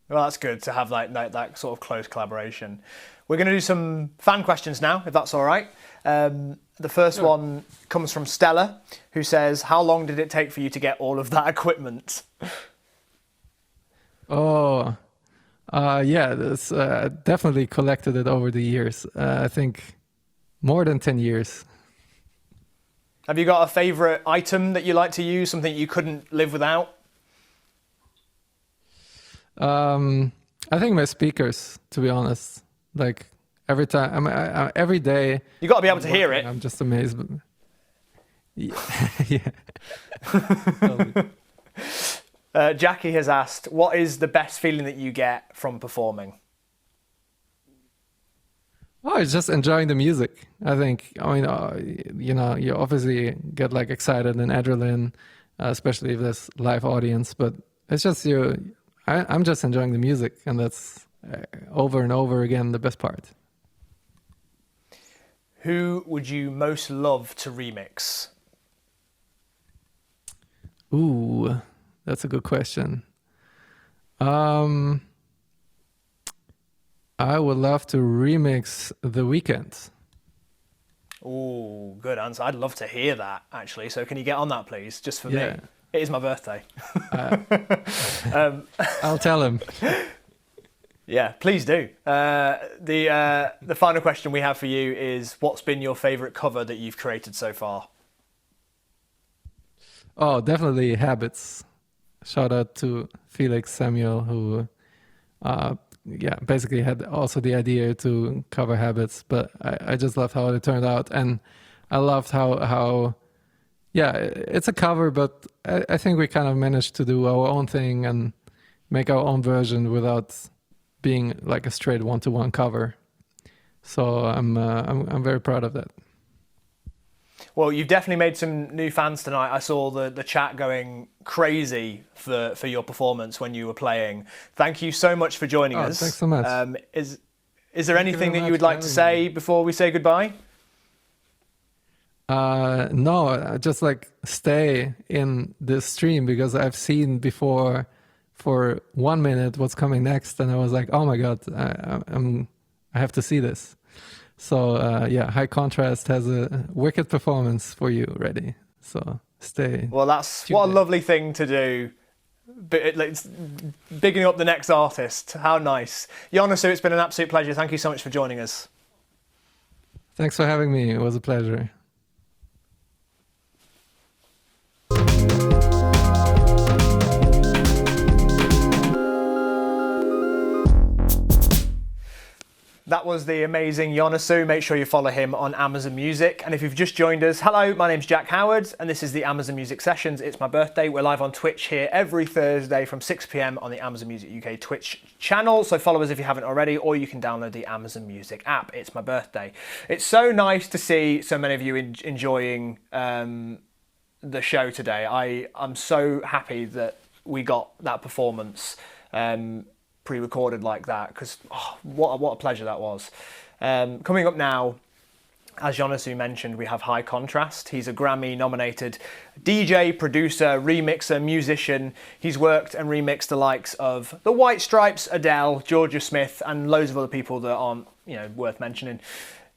Well, that's good to have that sort of close collaboration. We're going to do some fan questions now, if that's all right. The first one comes from Stella, who says, how long did it take for you to get all of that equipment? Oh, this definitely collected it over the years. I think more than 10 years. Have you got a favourite item that you like to use, something you couldn't live without? I think my speakers, to be honest. Like every time, every day. You got to be able to hear it. I'm just amazed. Yeah. Jackie has asked, what is the best feeling that you get from performing? Oh, it's just enjoying the music. I think. I mean, you obviously get like excited and adrenaline, especially if there's live audience. But it's just I'm just enjoying the music, and that's over and over again the best part. Who would you most love to remix? Ooh, that's a good question. I would love to remix The Weeknd. Ooh, good answer. I'd love to hear that, actually. So can you get on that, please, just for me? Yeah. It is my birthday. I'll tell him. Yeah, please do. The final question we have for you is, what's been your favourite cover that you've created so far? Oh, definitely Habits. Shout out to Felix Samuel, who basically had also the idea to cover Habits, but I just loved how it turned out, and I loved how it's a cover, but I think we kind of managed to do our own thing and make our own version without being like a straight one-to-one cover. So I'm very proud of that. Well, you've definitely made some new fans tonight. I saw the chat going crazy for your performance when you were playing. Thank you so much for joining us. Thanks so much. Is there anything that you would like to say before we say goodbye? No, just like stay in this stream, because I've seen before for 1 minute what's coming next, and I was like, oh my god, I have to see this. So High Contrast has a wicked performance for you ready. So stay. Well, that's what a lovely thing to do. It's bigging up the next artist. How nice. Jonasu, it's been an absolute pleasure. Thank you so much for joining us. Thanks for having me. It was a pleasure. That was the amazing Jonasu. Make sure you follow him on Amazon Music. And if you've just joined us, hello, my name's Jack Howard, and this is the Amazon Music Sessions. It's my birthday. We're live on Twitch here every Thursday from 6 p.m. on the Amazon Music UK Twitch channel. So follow us if you haven't already, or you can download the Amazon Music app. It's my birthday. It's so nice to see so many of you enjoying the show today. I'm so happy that we got that performance pre-recorded like that, because what a pleasure that was. Coming up now, as Jonasu mentioned, we have High Contrast. He's a Grammy-nominated DJ, producer, remixer, musician. He's worked and remixed the likes of The White Stripes, Adele, Georgia Smith, and loads of other people that aren't worth mentioning.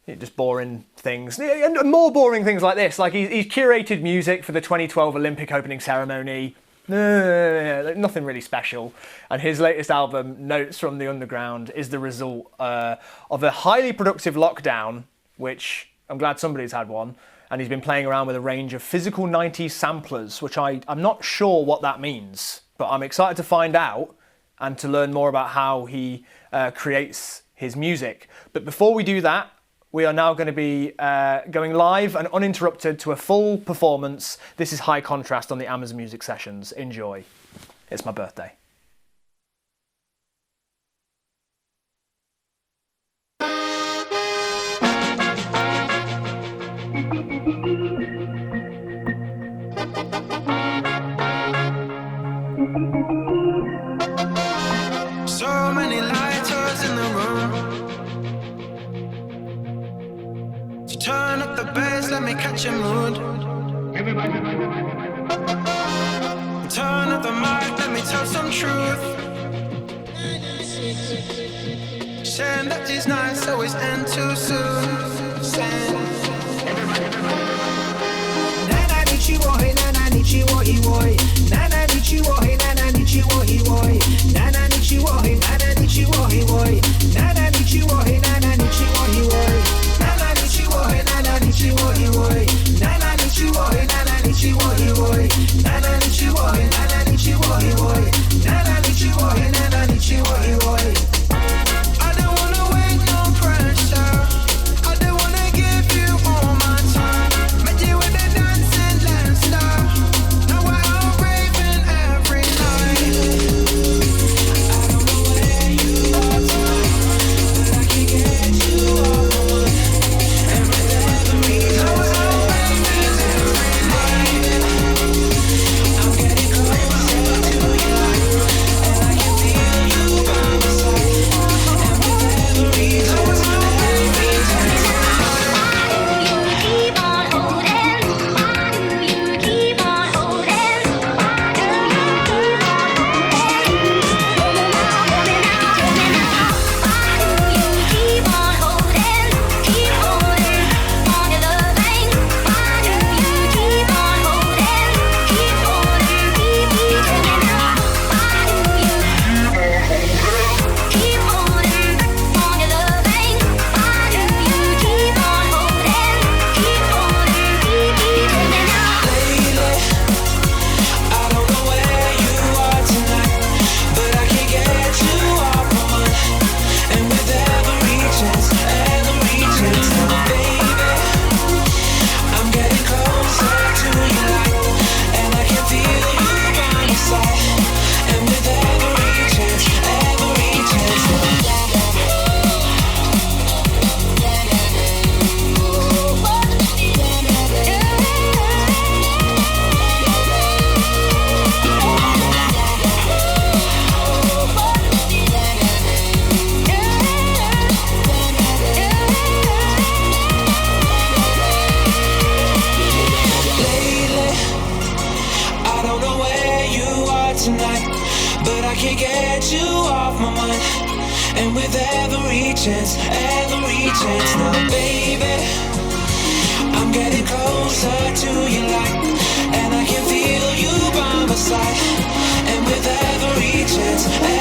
Just boring things, and more boring things like this. Like he's curated music for the 2012 Olympic opening ceremony. Nothing really special. And his latest album, Notes from the Underground, is the result of a highly productive lockdown, which I'm glad somebody's had one. And he's been playing around with a range of physical 90s samplers, which I'm not sure what that means, but I'm excited to find out and to learn more about how he creates his music. But before we do that, we are now going to be going live and uninterrupted to a full performance. This is High Contrast on the Amazon Music Sessions. Enjoy. It's my birthday. So many lighters in the room. me catch your mood. Turn up the mic, let me tell some truth. Sharing that is nice, always end too soon. Nana nichiwo, hey nana nichiwo, iwoi. Nana nichiwo, hey nana nichiwo, iwoi. Nana nichiwo, hey nana nichiwo, iwoi. Nana nichiwo, hey nana nichiwo, iwoi. Nana nichiwo, hey nana nichiwo, iwoi. Nana nichiwo, hey nana nichiwo, iwoi. Nana nichiwo, hey nana nichiwo, iwoi. Nana nichiwo, hey nana nichiwo, iwoi. I don't wanna wait, no pressure. I don't wanna give you all my time. Met you with a dancing dancer. Now we're out raving every night. I don't know where you are tonight, but I can get you off my mind. And with every now we're out raving every night. I'm getting closer to you, and I can feel you by my side. And with every now we're out raving every night. I don't know where you are tonight, but I can get you off my mind. And with every chance, now, baby, I'm getting closer to your light, and I can feel you by my side. And with every chance, lately, I don't know where you are tonight, but I can get you off my mind. And with every chance, now, baby, I'm getting closer to your light, and I can feel you by my side. And with every chance, now.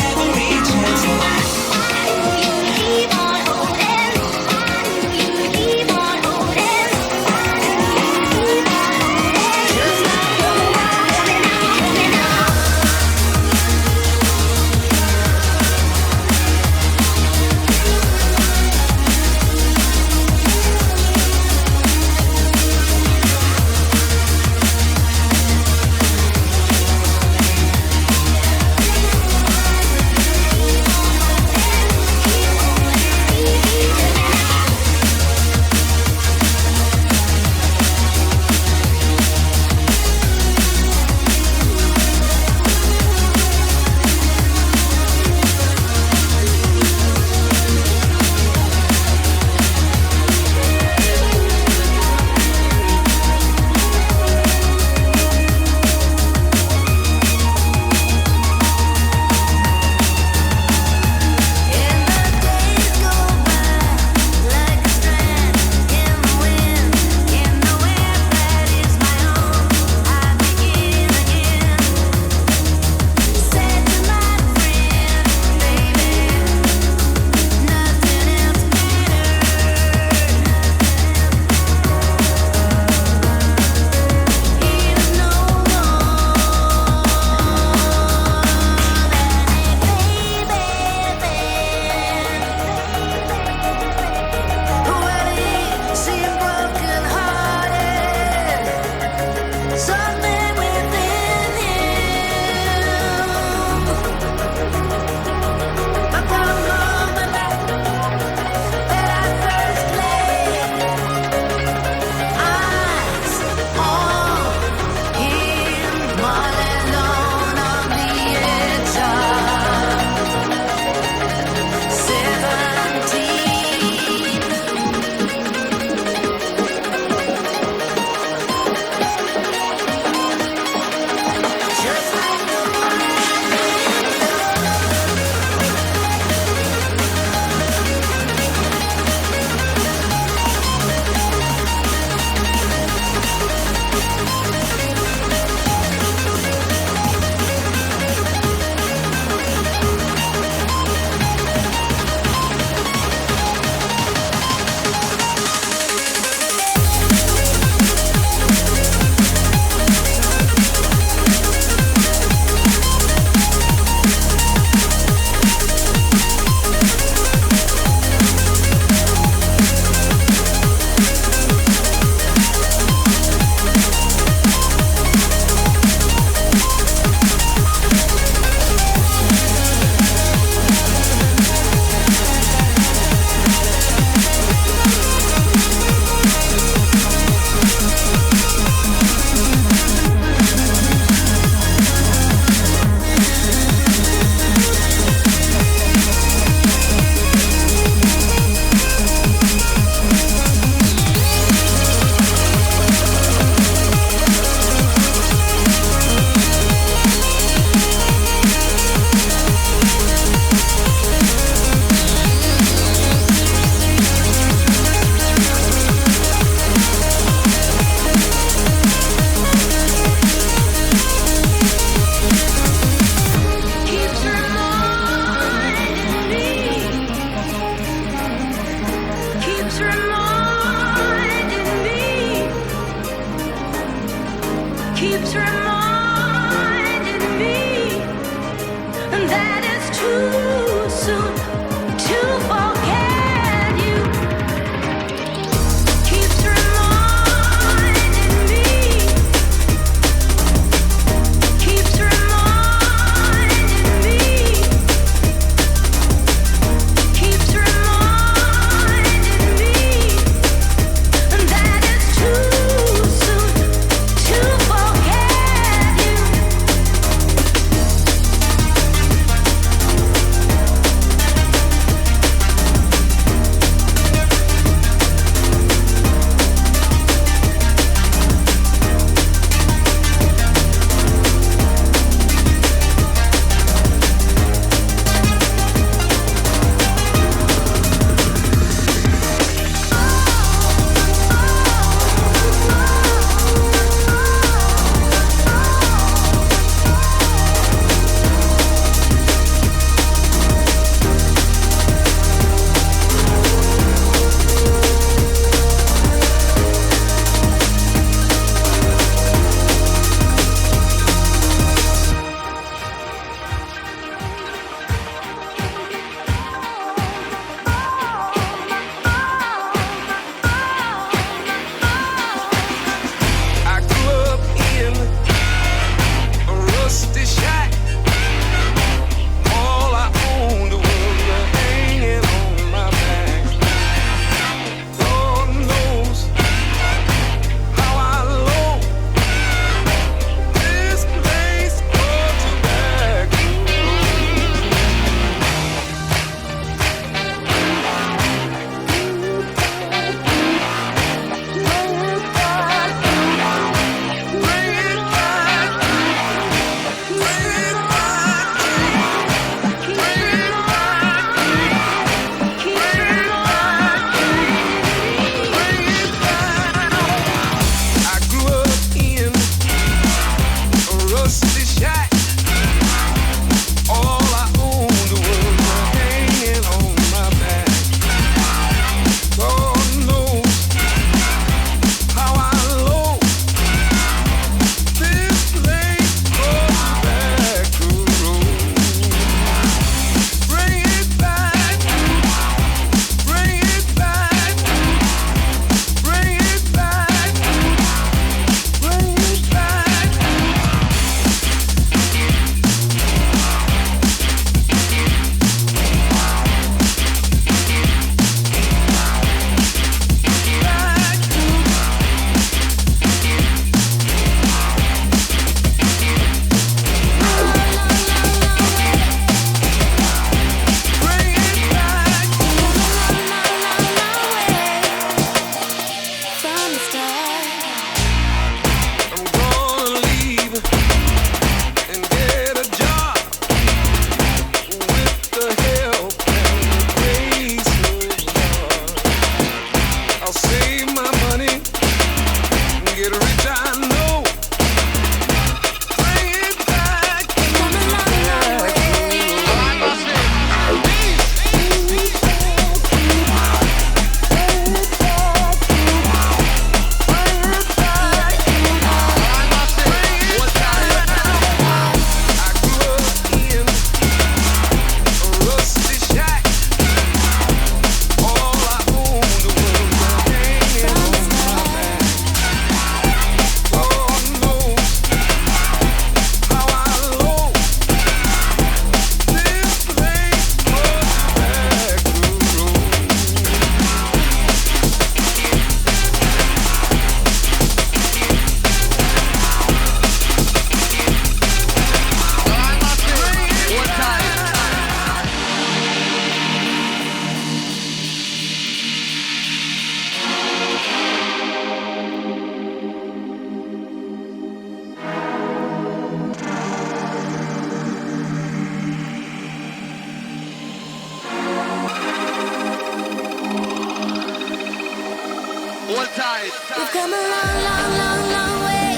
We've come a long, long, long, long way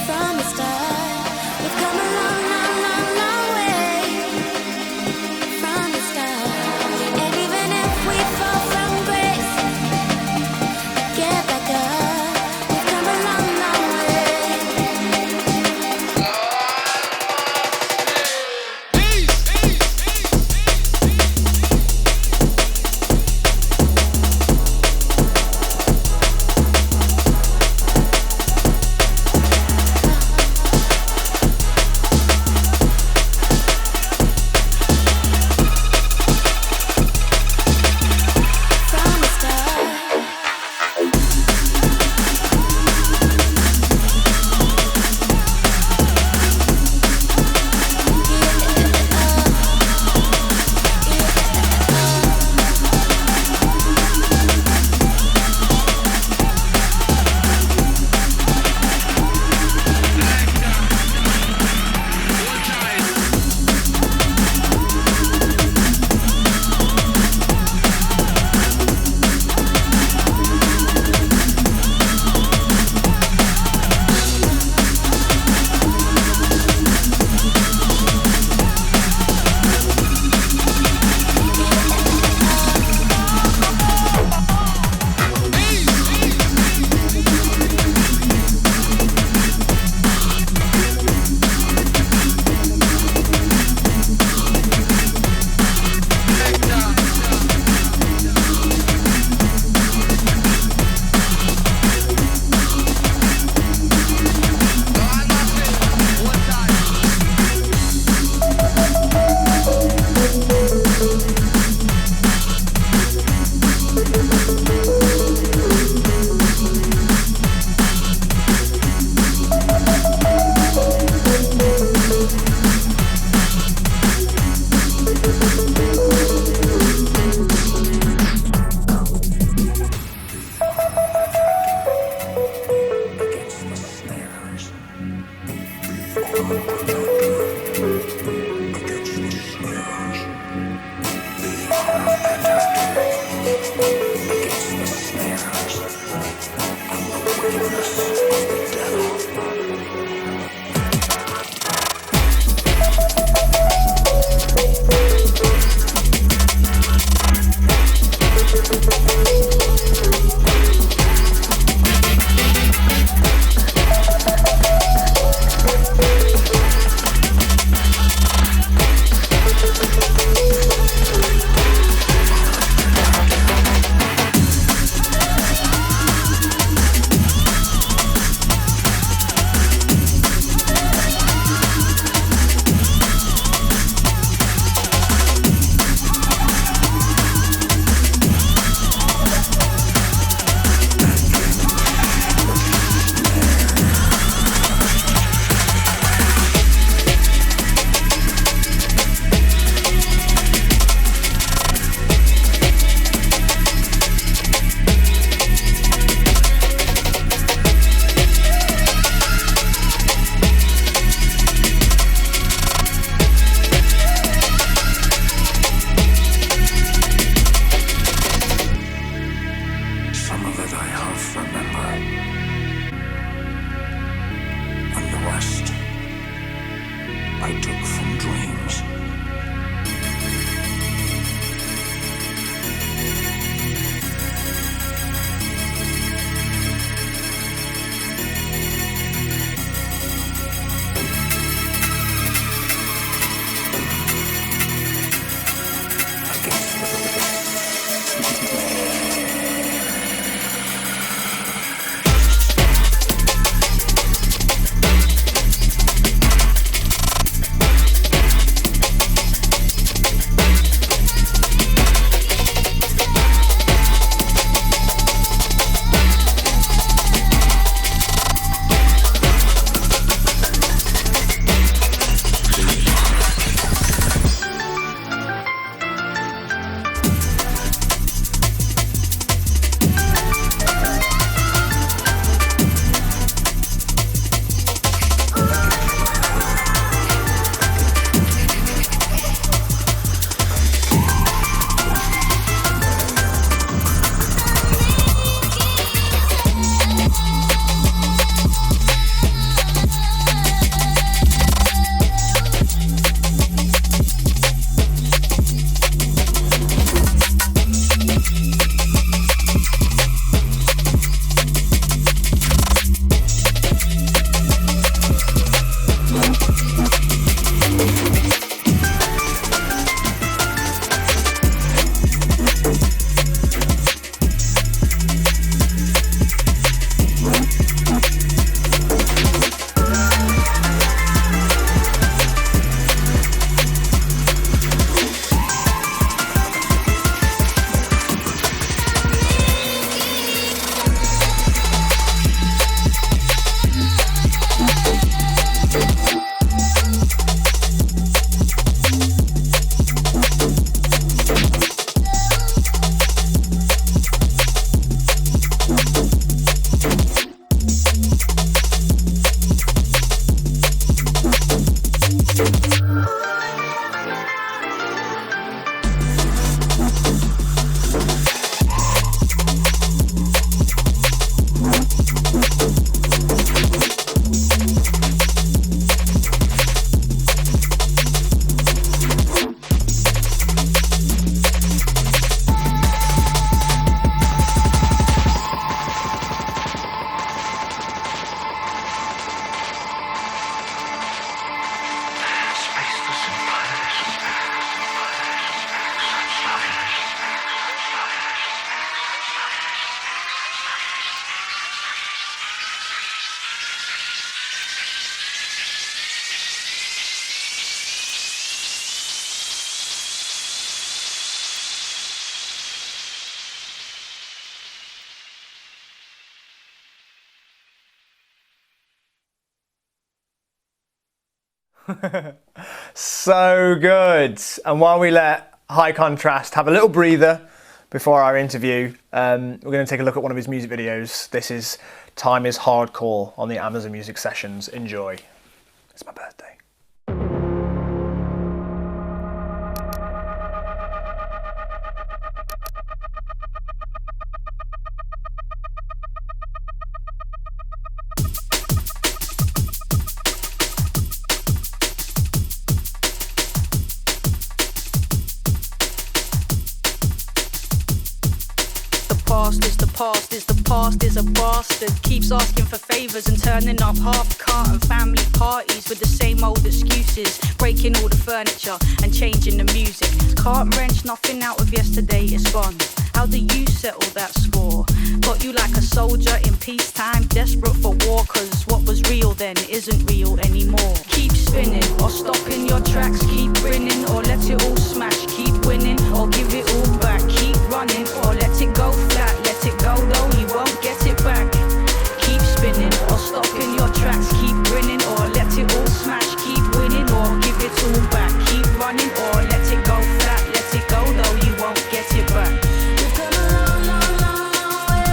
from the start. We've come a long, long, long, long way from the start. And even if we fall from grace, get back up. We've come a long, long way. So good. And while we let High Contrast have a little breather before our interview, we're going to take a look at one of his music videos. This is Time is Hardcore on the Amazon Music Sessions. Enjoy. It's my birthday. Past is the past is a bastard. Keeps asking for favours and turning up half carton family parties with the same old excuses. Breaking all the furniture and changing the music. Can't wrench nothing out of yesterday, it's gone. How do you settle that score? Got you like a soldier in peacetime, desperate for war, cause what was real then isn't real anymore. Keep spinning or stop in your tracks, keep grinning or let it all smash. Keep winning or give it all back. Keep running or let it go flat. Let it go though, you won't get it back. Keep spinning or stop in your tracks, keep grinning or let it all smash. Keep winning or give it all back. Keep running or let it go flat. Let it go though, you won't get it back. We've come a long, long, long, long way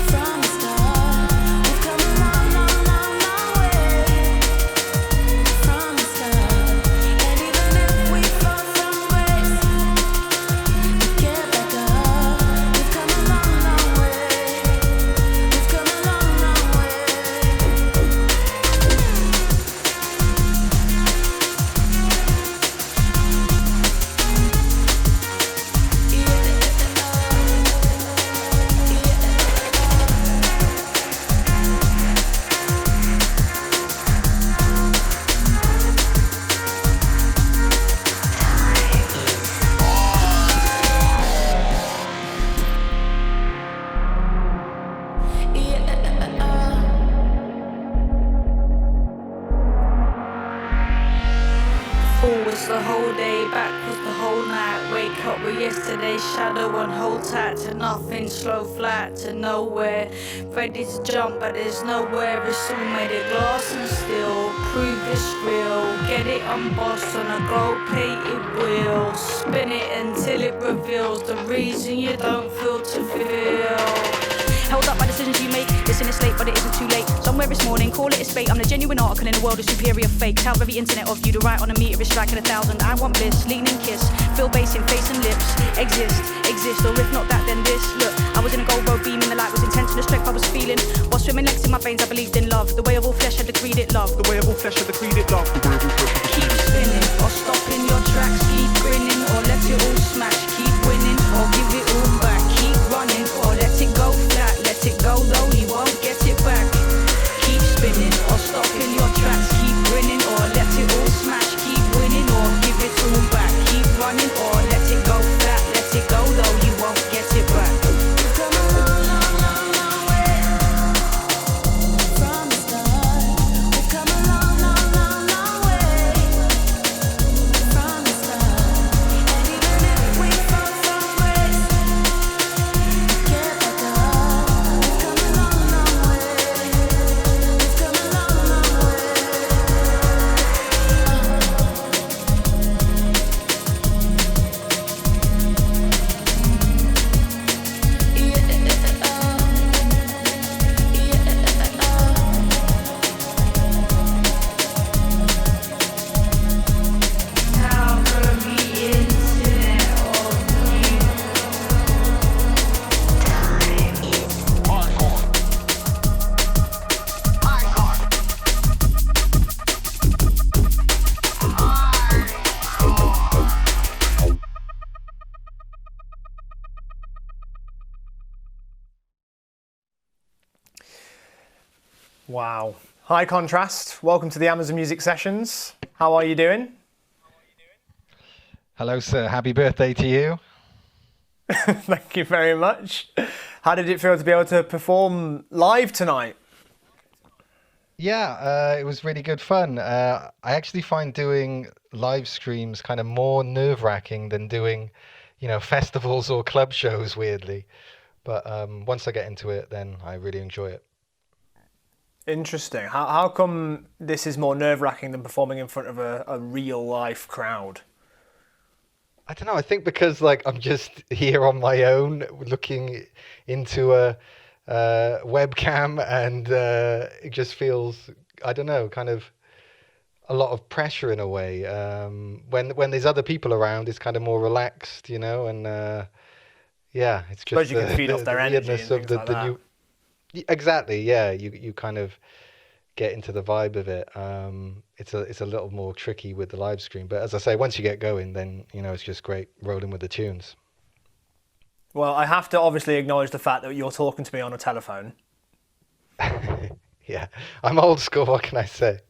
from the start. We've come a long, long, long, long way from the start. And even if we fall from grace, we get back up. We've come a long, long way. We've come a long, long way. Forwards the whole day, backwards the whole night. Wake up with yesterday's shadow and hold tight to nothing. Slow flat to nowhere. Ready to jump, but there's nowhere. It's all made of glass and steel. Prove it's real. Get it embossed on a gold-plated wheel. Spin it until it reveals the reason you don't feel to feel. Held up by decisions you make. Listen, it's late, but it isn't too late. Somewhere it's morning, call it a spate. I'm the genuine article in the world of superior fakes. How very internet of you to write on a meter is striking 1,000. I want bliss, lean and kiss. Feel bass in face and lips. Exist, or if not that, then this. Look, I was in a gold road beam, and the light was intense, and the strength I was feeling was swimming next in my veins. I believed in love. The way of all flesh had decreed it, love. The way of all flesh had decreed it, love. Keep spinning or stop in your tracks. Keep grinning or let it all smash. Keep winning or give it all back. Keep running or let it go flat. Let it go though, you won't get it back. Keep spinning or stop in your tracks. Keep grinning or let it all smash. Keep winning or give it all back. Keep running or let it go flat. Let it go though, you won't get it back. We've come a long, long, long, long way from the start. We've come a long, long, long, long way from the start. And even if we fall from grace, we get back up. We've come a long, long way. We've come a long, long way. Wow. High Contrast, welcome to the Amazon Music Sessions. How are you doing? Hello, sir. Happy birthday to you. Thank you very much. How did it feel to be able to perform live tonight? Yeah, it was really good fun. I actually find doing live streams kind of more nerve-wracking than doing, festivals or club shows, weirdly. But once I get into it, then I really enjoy it. Interesting. How come this is more nerve-wracking than performing in front of a real life crowd? I don't know. I think because like I'm just here on my own, looking into a webcam, and it just feels, I don't know, kind of a lot of pressure in a way. When there's other people around, it's kind of more relaxed, and yeah, it's just Suppose you can feed off the their energy weirdness and of things like the that. new. Exactly, yeah. You kind of get into the vibe of it. It's a little more tricky with the live stream, but as I say, once you get going, then it's just great rolling with the tunes. Well, I have to obviously acknowledge the fact that you're talking to me on a telephone. Yeah, I'm old school. What can I say?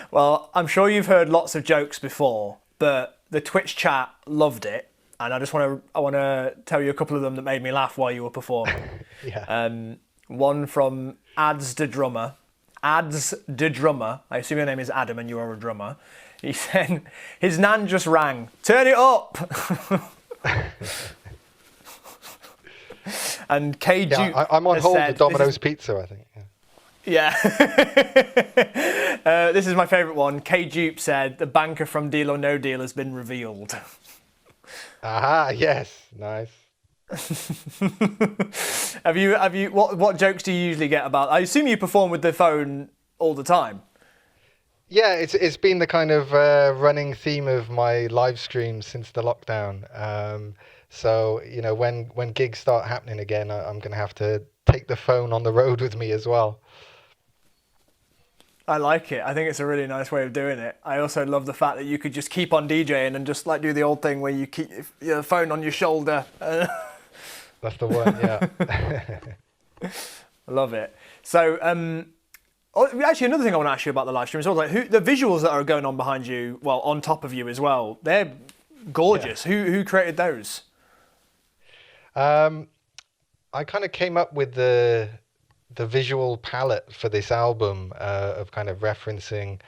Well, I'm sure you've heard lots of jokes before, but the Twitch chat loved it, and I want to tell you a couple of them that made me laugh while you were performing. Yeah. One from Ads the Drummer. Ads the Drummer. I assume your name is Adam and you are a drummer. He said his nan just rang. Turn it up. And K Duke. Yeah, I'm on hold said, with Domino's Pizza, I think. Yeah. This is my favourite one. K Dupe said the banker from Deal or No Deal has been revealed. Aha, yes, nice. Have you what jokes do you usually get about? I assume you perform with the phone all the time. Yeah, it's been the kind of running theme of my live streams since the lockdown. So when gigs start happening again, I'm going to have to take the phone on the road with me as well. I like it. I think it's a really nice way of doing it. I also love the fact that you could just keep on DJing and just like do the old thing where you keep your phone on your shoulder. That's the one, yeah. I love it. So, actually, another thing I want to ask you about the live stream is also like the visuals that are going on behind you, well, on top of you as well. They're gorgeous. Yeah. Who created those? I kind of came up with the visual palette for this album of kind of referencing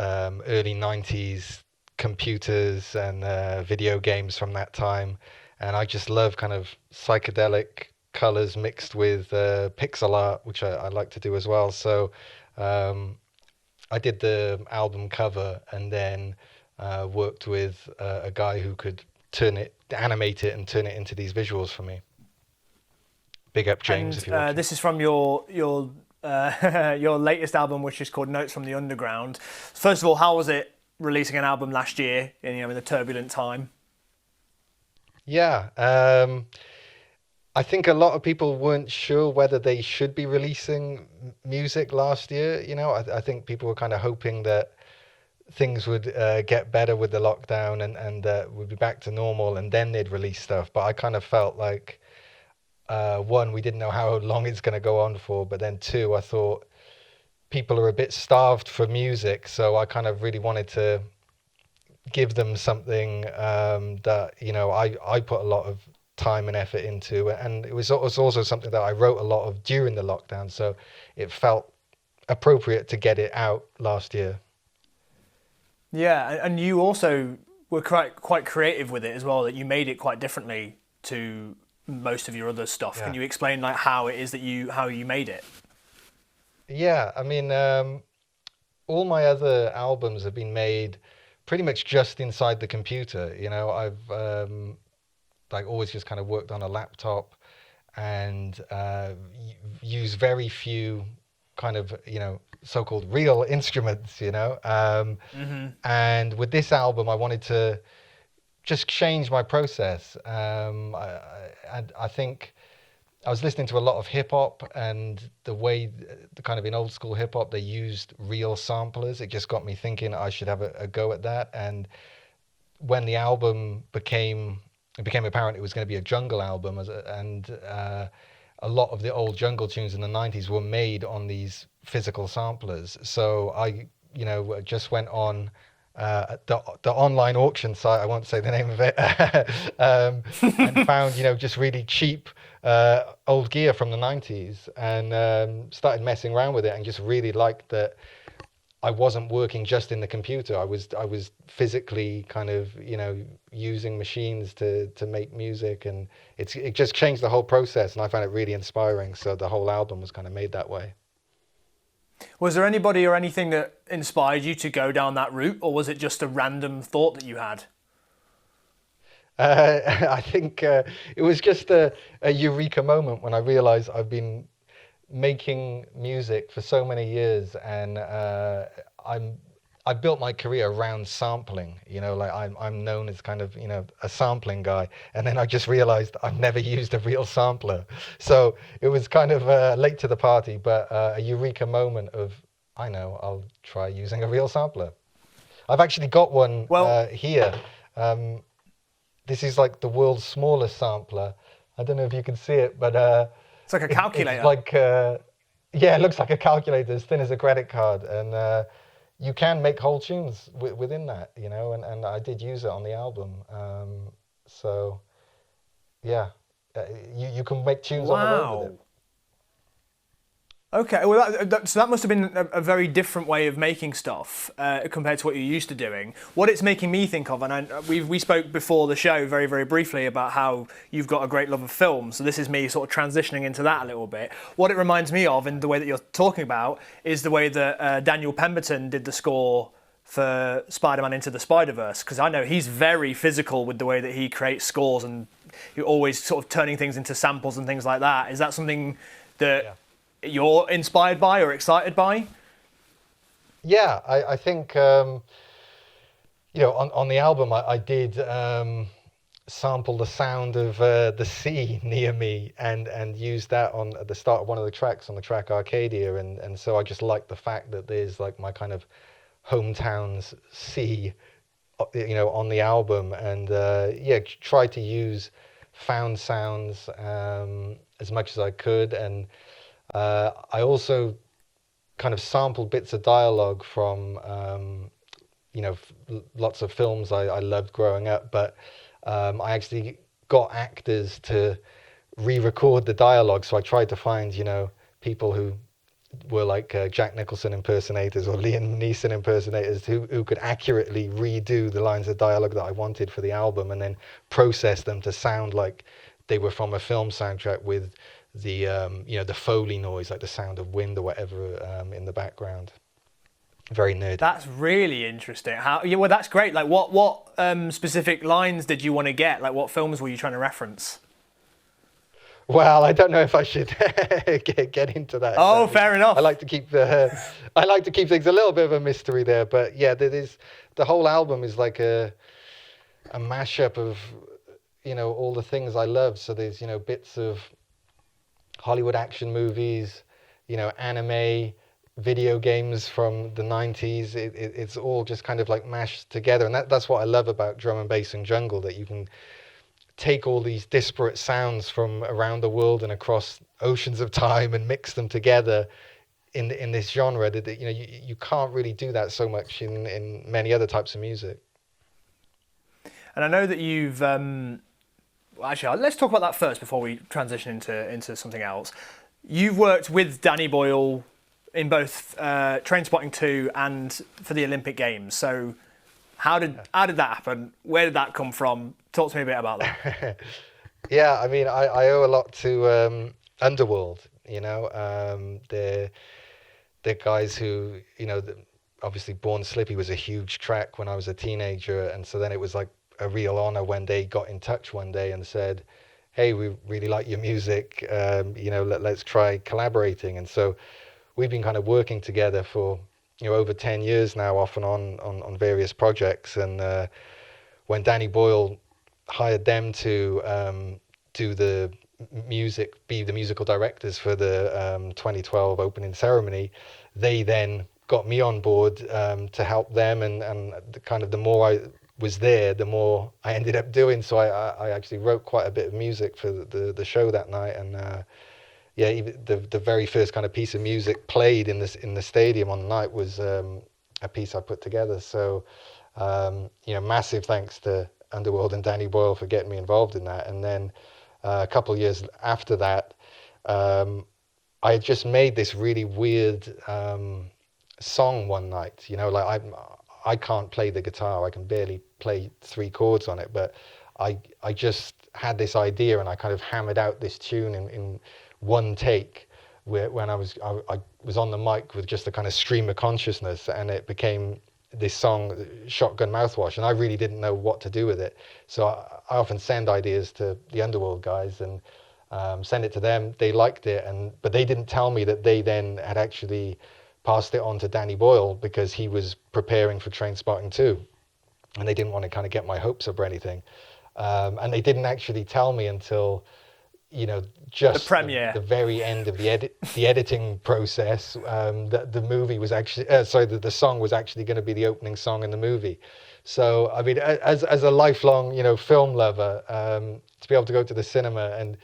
early 90s computers and video games from that time. And I just love kind of psychedelic colors mixed with pixel art, which I like to do as well. So I did the album cover and then worked with a guy who could animate it and turn it into these visuals for me. Big up James, if you're watching. This is from your your latest album, which is called Notes from the Underground. First of all, how was it releasing an album last year in the turbulent time? Yeah, I think a lot of people weren't sure whether they should be releasing music last year. I think people were kind of hoping that things would get better with the lockdown and would be back to normal, and then they'd release stuff. But I kind of felt like, one, we didn't know how long it's going to go on for, but then two, I thought people are a bit starved for music, so I kind of really wanted to give them something that I put a lot of time and effort into, and it was also something that I wrote a lot of during the lockdown, so it felt appropriate to get it out last year. Yeah, and you also were quite creative with it as well, that you made it quite differently to most of your other stuff. Yeah. Can you explain like how it is that how you made it? Yeah, I mean, all my other albums have been made pretty much just inside the computer. I've like always just kind of worked on a laptop and used very few kind of so-called real instruments. And with this album, I wanted to just change my process. I think I was listening to a lot of hip hop, and the way the kind of in old school hip hop they used real samplers, it just got me thinking I should have a go at that. And when the album became apparent it was going to be a jungle album, and a lot of the old jungle tunes in the 90s were made on these physical samplers. So I just went on the online auction site, I won't say the name of it, and found just really cheap old gear from the 90s, and started messing around with it, and just really liked that I wasn't working just in the computer. I was physically kind of using machines to make music, and it just changed the whole process, and I found it really inspiring. So the whole album was kind of made that way. Was there anybody or anything that inspired you to go down that route, or was it just a random thought that you had? I think it was just a eureka moment when I realized I've been making music for so many years, and I built my career around sampling. Like I'm known as kind of a sampling guy, and then I just realized I've never used a real sampler. So it was kind of late to the party, but a eureka moment of I know I'll try using a real sampler. I've actually got one here. This is like the world's smallest sampler. I don't know if you can see it, but It's like a calculator. it's like yeah, it looks like a calculator, as thin as a credit card, and you can make whole tunes within that, and I did use it on the album. So yeah, you can make tunes on the road with it. Okay, well, so that must have been a very different way of making stuff compared to what you're used to doing. What it's making me think of, and we spoke before the show very, very briefly about how you've got a great love of film, so this is me sort of transitioning into that a little bit. What it reminds me of, and the way that you're talking about, is the way that Daniel Pemberton did the score for Spider-Man Into the Spider-Verse, because I know he's very physical with the way that he creates scores, and you're always sort of turning things into samples and things like that. Is that something that you're inspired by or excited by? Yeah, I think on the album I did sample the sound of the sea near me and use that at the start of one of the tracks on the track Arcadia, and so I just like the fact that there's like my kind of hometown's sea on the album, and try to use found sounds as much as I could, and I also kind of sampled bits of dialogue from, lots of films I loved growing up, but I actually got actors to re-record the dialogue. So I tried to find, people who were like Jack Nicholson impersonators or Liam Neeson impersonators who could accurately redo the lines of dialogue that I wanted for the album, and then process them to sound like they were from a film soundtrack with the the Foley noise, like the sound of wind or whatever in the background. Very nerdy. That's really interesting. Well, that's great. Like, what specific lines did you want to get? Like, what films were you trying to reference? Well, I don't know if I should get into that. Oh, fair enough. I like to keep things a little bit of a mystery there. But yeah, the whole album is like a mashup of all the things I love. So there's bits of Hollywood action movies, anime, video games from the 90s. It's all just kind of like mashed together. And that's what I love about drum and bass and jungle, that you can take all these disparate sounds from around the world and across oceans of time and mix them together in this genre that you can't really do that so much in many other types of music. And I know that you've actually, let's talk about that first before we transition into something else. You've worked with Danny Boyle in both Trainspotting 2 and for the Olympic Games. So how did that happen? Where did that come from? Talk to me a bit about that. Yeah, I mean, I owe a lot to Underworld. They're guys who, obviously Born Slippy was a huge track when I was a teenager, and so then it was like a real honor when they got in touch one day and said, hey, we really like your music, let's try collaborating. And so we've been kind of working together for over 10 years now, off and on various projects. And when Danny Boyle hired them to do the music, be the musical directors for the 2012 opening ceremony, they then got me on board to help them, and the more I was there, the more I ended up doing. So I actually wrote quite a bit of music for the show that night, and even the very first kind of piece of music played in the stadium on the night was a piece I put together. So massive thanks to Underworld and Danny Boyle for getting me involved in that. And then a couple of years after that, I had just made this really weird song one night. I can't play the guitar. I can barely play 3 chords on it, but I just had this idea, and I kind of hammered out this tune in one take when I was on the mic with just a kind of stream of consciousness, and it became this song, Shotgun Mouthwash, and I really didn't know what to do with it. So I often send ideas to the Underworld guys and send it to them. They liked it, but they didn't tell me that they then had actually passed it on to Danny Boyle, because he was preparing for Trainspotting 2, and they didn't want to kind of get my hopes up or anything. And they didn't actually tell me until, just the premiere, the very end of the editing process, that the movie was actually, the song was actually going to be the opening song in the movie. So, I mean, as a lifelong, film lover, to be able to go to the cinema and,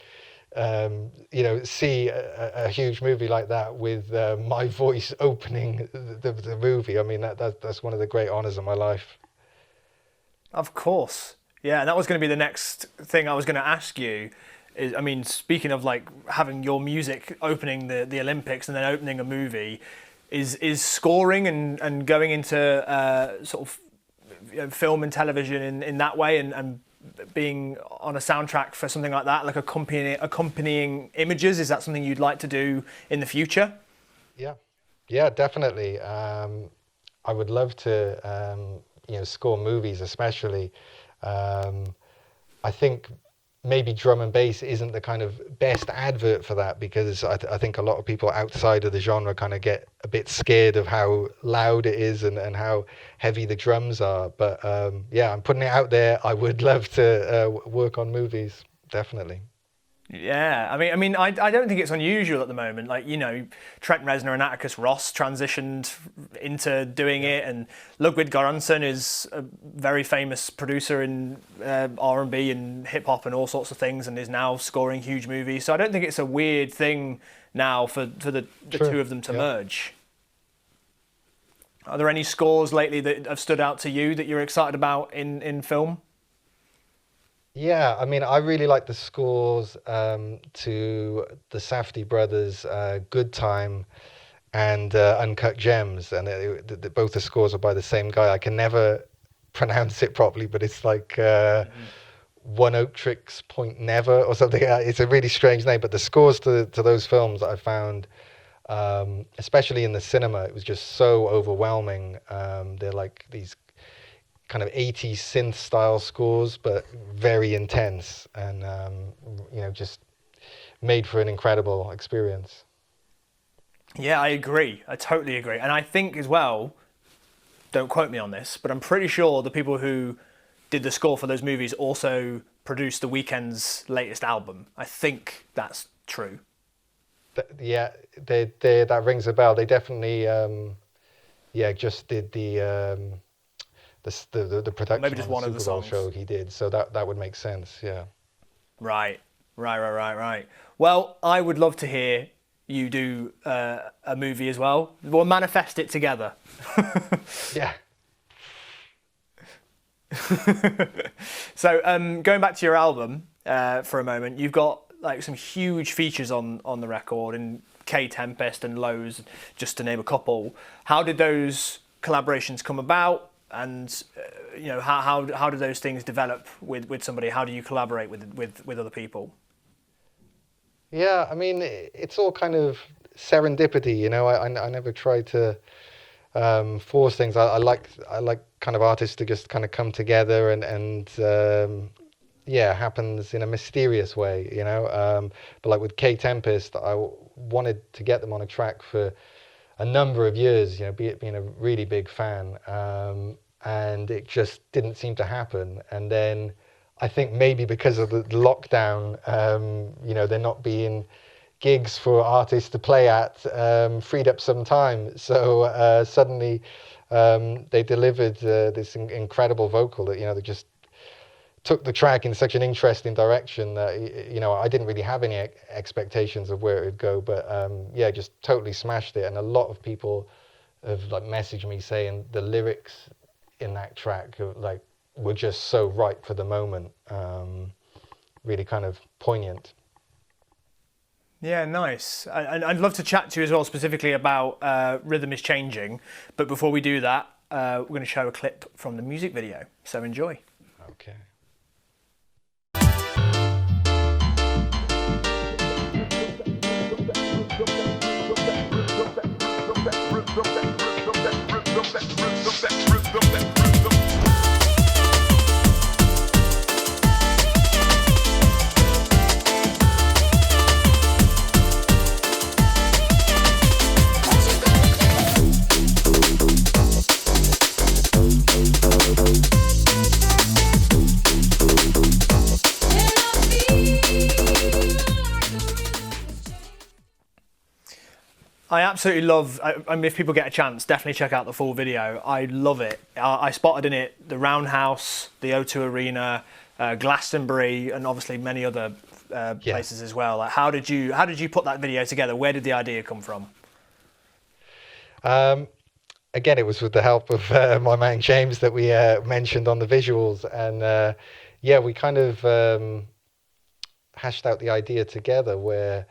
see a huge movie like that with my voice opening the movie, I mean, that's one of the great honors of my life. Of course. Yeah, and that was going to be the next thing I was going to ask you. I mean, speaking of like having your music opening the Olympics and then opening a movie, is scoring and going into sort of film and television in that way and being on a soundtrack for something like that, like accompanying images, is that something you'd like to do in the future? Yeah, definitely. I would love to, score movies, especially. I think maybe drum and bass isn't the kind of best advert for that, because I think a lot of people outside of the genre kind of get a bit scared of how loud it is and how heavy the drums are. But I'm putting it out there. I would love to work on movies, definitely. Yeah, I mean, I don't think it's unusual at the moment. Like, Trent Reznor and Atticus Ross transitioned into doing it, and Ludwig Göransson is a very famous producer in R&B and hip hop and all sorts of things, and is now scoring huge movies. So I don't think it's a weird thing now for the two of them to merge. Are there any scores lately that have stood out to you that you're excited about in film? Yeah, I mean, I really like the scores to the Safdie brothers' Good Time and Uncut Gems, and both the scores are by the same guy. I can never pronounce it properly, but it's like One Oak Tricks Point Never or something. It's a really strange name, but the scores to those films I found, especially in the cinema, it was just so overwhelming. They're like these kind of 80s synth style scores, but very intense and just made for an incredible experience. Yeah, I agree. I totally agree. And I think as well, don't quote me on this, but I'm pretty sure the people who did the score for those movies also produced The Weeknd's latest album. I think that's true. That rings a bell. They definitely just did the production, maybe just on one the of the Super Bowl songs show he did, so that would make sense. Yeah. Right. Well, I would love to hear you do a movie as well. We'll manifest it together. Yeah. So going back to your album for a moment, you've got like some huge features on the record, and K Tempest and Lowe's, just to name a couple. How did those collaborations come about? And how do those things develop with somebody? How do you collaborate with other people? Yeah, I mean, it's all kind of serendipity, I never try to force things. I like kind of artists to just kind of come together and happens in a mysterious way, but like with K Tempest, I wanted to get them on a track for a number of years, being a really big fan, and it just didn't seem to happen. And then I think maybe because of the lockdown, there not being gigs for artists to play at, freed up some time. So suddenly they delivered this incredible vocal that, they just took the track in such an interesting direction that, I didn't really have any expectations of where it would go, but just totally smashed it. And a lot of people have like messaged me saying the lyrics in that track were just so right for the moment. Really kind of poignant. Yeah, nice. And I'd love to chat to you as well specifically about Rhythm is Changing. But before we do that, we're going to show a clip from the music video. So enjoy. Okay. I absolutely love. I mean, if people get a chance, definitely check out the full video. I love it. I spotted in it the Roundhouse, the O2 Arena, Glastonbury, and obviously many other places as well. Like, how did you put that video together? Where did the idea come from? Again, it was with the help of my man James that we mentioned on the visuals, and we kind of hashed out the idea together where.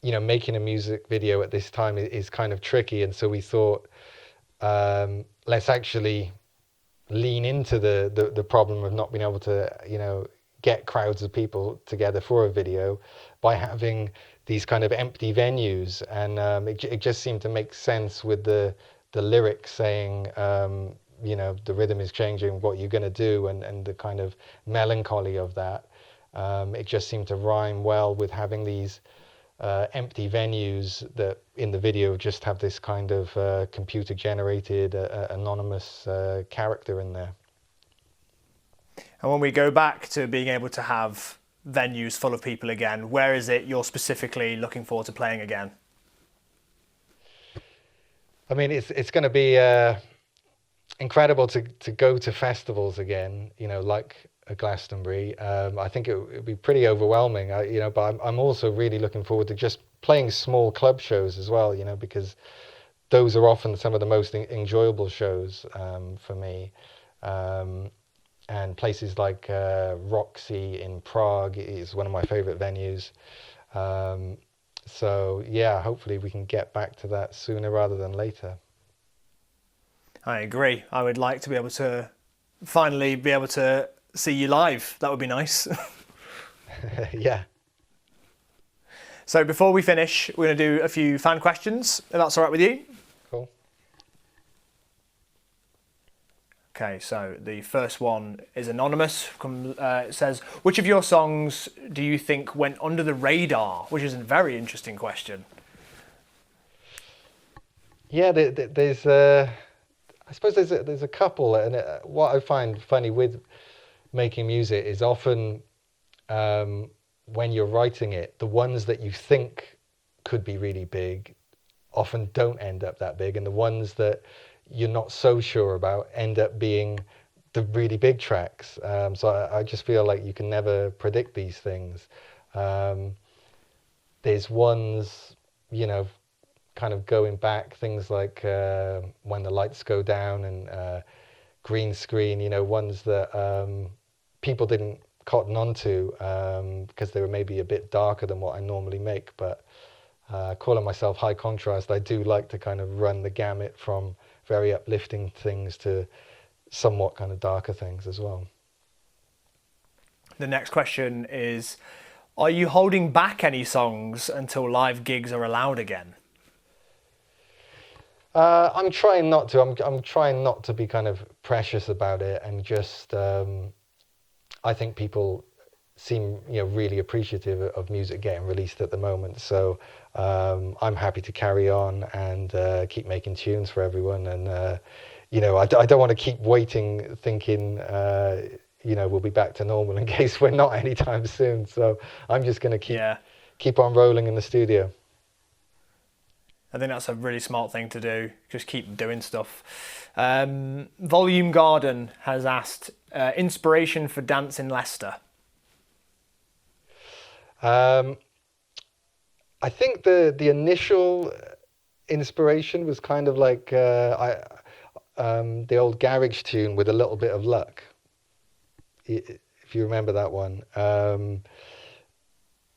Making a music video at this time is kind of tricky, and so we thought, let's actually lean into the problem of not being able to, get crowds of people together for a video by having these kind of empty venues, and it just seemed to make sense with the lyrics saying, the rhythm is changing, what you're going to do, and the kind of melancholy of that. It just seemed to rhyme well with having these empty venues that in the video just have this kind of computer generated anonymous character in there. And when we go back to being able to have venues full of people again, where is it you're specifically looking forward to playing again? I mean, it's going to be incredible to go to festivals again, like a Glastonbury. I think it would be pretty overwhelming, but I'm also really looking forward to just playing small club shows as well, because those are often some of the most enjoyable shows for me. And places like Roxy in Prague is one of my favorite venues. So yeah, hopefully we can get back to that sooner rather than later. I agree. I would like to be able to finally be able to see you live. That would be nice. Yeah. So before we finish, we're going to do a few fan questions, if that's all right with you. Cool. Okay, so the first one is anonymous. It says, which of your songs do you think went under the radar? Which is a very interesting question. Yeah, there's I suppose there's a couple, and what I find funny with making music is often when you're writing it, the ones that you think could be really big often don't end up that big, and the ones that you're not so sure about end up being the really big tracks. So I just feel like you can never predict these things. There's ones, kind of going back, things like When the Lights Go Down and Green Screen, ones that people didn't cotton onto because they were maybe a bit darker than what I normally make. But calling myself high contrast, I do like to kind of run the gamut from very uplifting things to somewhat kind of darker things as well. The next question is, are you holding back any songs until live gigs are allowed again? I'm trying not to. I'm trying not to be kind of precious about it, and just I think people seem really appreciative of music getting released at the moment. So I'm happy to carry on and keep making tunes for everyone. And I don't want to keep waiting, thinking we'll be back to normal in case we're not anytime soon. So I'm just going to keep on rolling in the studio. I think that's a really smart thing to do. Just keep doing stuff. Volume Garden has asked, inspiration for Dance in Leicester. I think the initial inspiration was kind of like the old garage tune With a Little Bit of Luck, if you remember that one.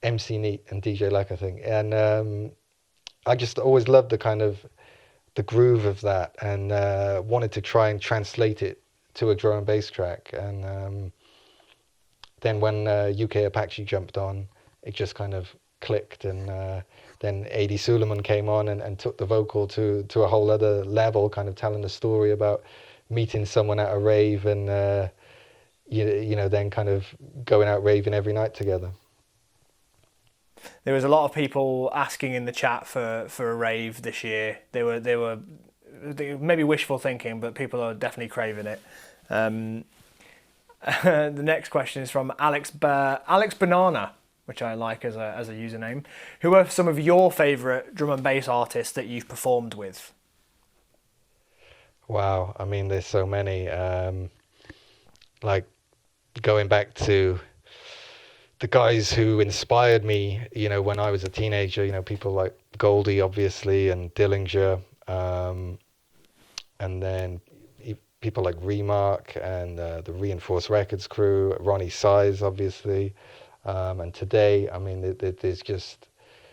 MC Neat and DJ Luck, I think. And I just always loved the kind of the groove of that, and wanted to try and translate it to a drum and bass track. And then when UK Apache jumped on, it just kind of clicked, and then A.D. Suleiman came on and took the vocal to a whole other level, kind of telling the story about meeting someone at a rave and then kind of going out raving every night together. There was a lot of people asking in the chat for a rave this year. They were maybe wishful thinking, but people are definitely craving it. The next question is from Alex Banana. which I like as a username. Who are some of your favourite drum and bass artists that you've performed with? Wow, I mean, there's so many. Like going back to the guys who inspired me, when I was a teenager, people like Goldie, obviously, and Dillinger, and then people like Remark and the Reinforced Records crew, Ronnie Size, obviously, and today, I mean, there's just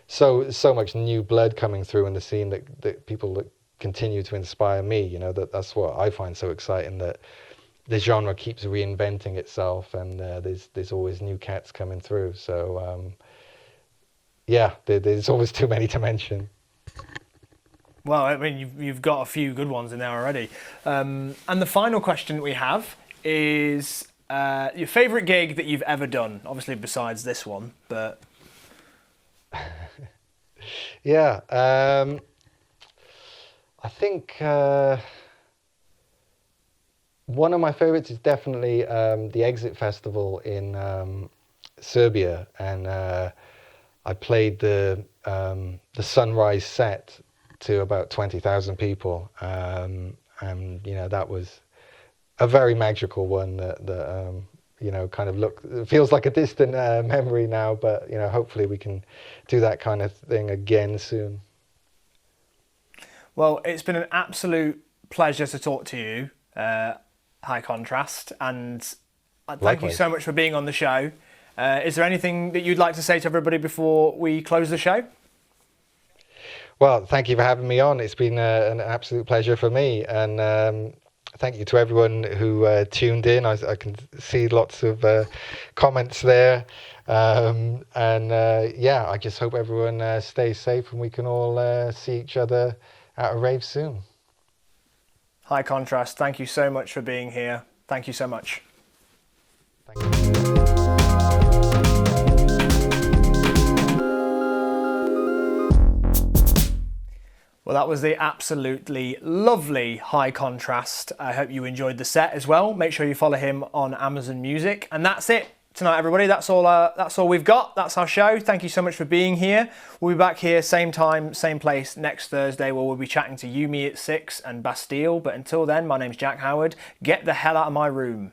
so much new blood coming through in the scene that people that continue to inspire me. That's what I find so exciting, that the genre keeps reinventing itself, and there's always new cats coming through. So there's always too many to mention. Well, I mean, you've got a few good ones in there already. And the final question we have is your favourite gig that you've ever done, obviously besides this one, but... Yeah, I think one of my favorites is definitely the Exit Festival in Serbia, and I played the sunrise set to about 20,000 people, and that was a very magical one that kind of feels like a distant memory now, but hopefully we can do that kind of thing again soon. Well, it's been an absolute pleasure to talk to you, High Contrast, and thank you so much for being on the show. Is there anything that you'd like to say to everybody before we close the show? Well, thank you for having me on. It's been an absolute pleasure for me, and thank you to everyone who tuned in. I can see lots of comments there, and I just hope everyone stays safe and we can all see each other at a rave soon. High Contrast, thank you so much for being here. Thank you so much. Thank you. Well, that was the absolutely lovely High Contrast. I hope you enjoyed the set as well. Make sure you follow him on Amazon Music. And that's it tonight, everybody. That's all we've got. That's our show. Thank you so much for being here. We'll be back here same time, same place next Thursday, where we'll be chatting to Yumi at 6 and Bastille. But until then, my name's Jack Howard. Get the hell out of my room.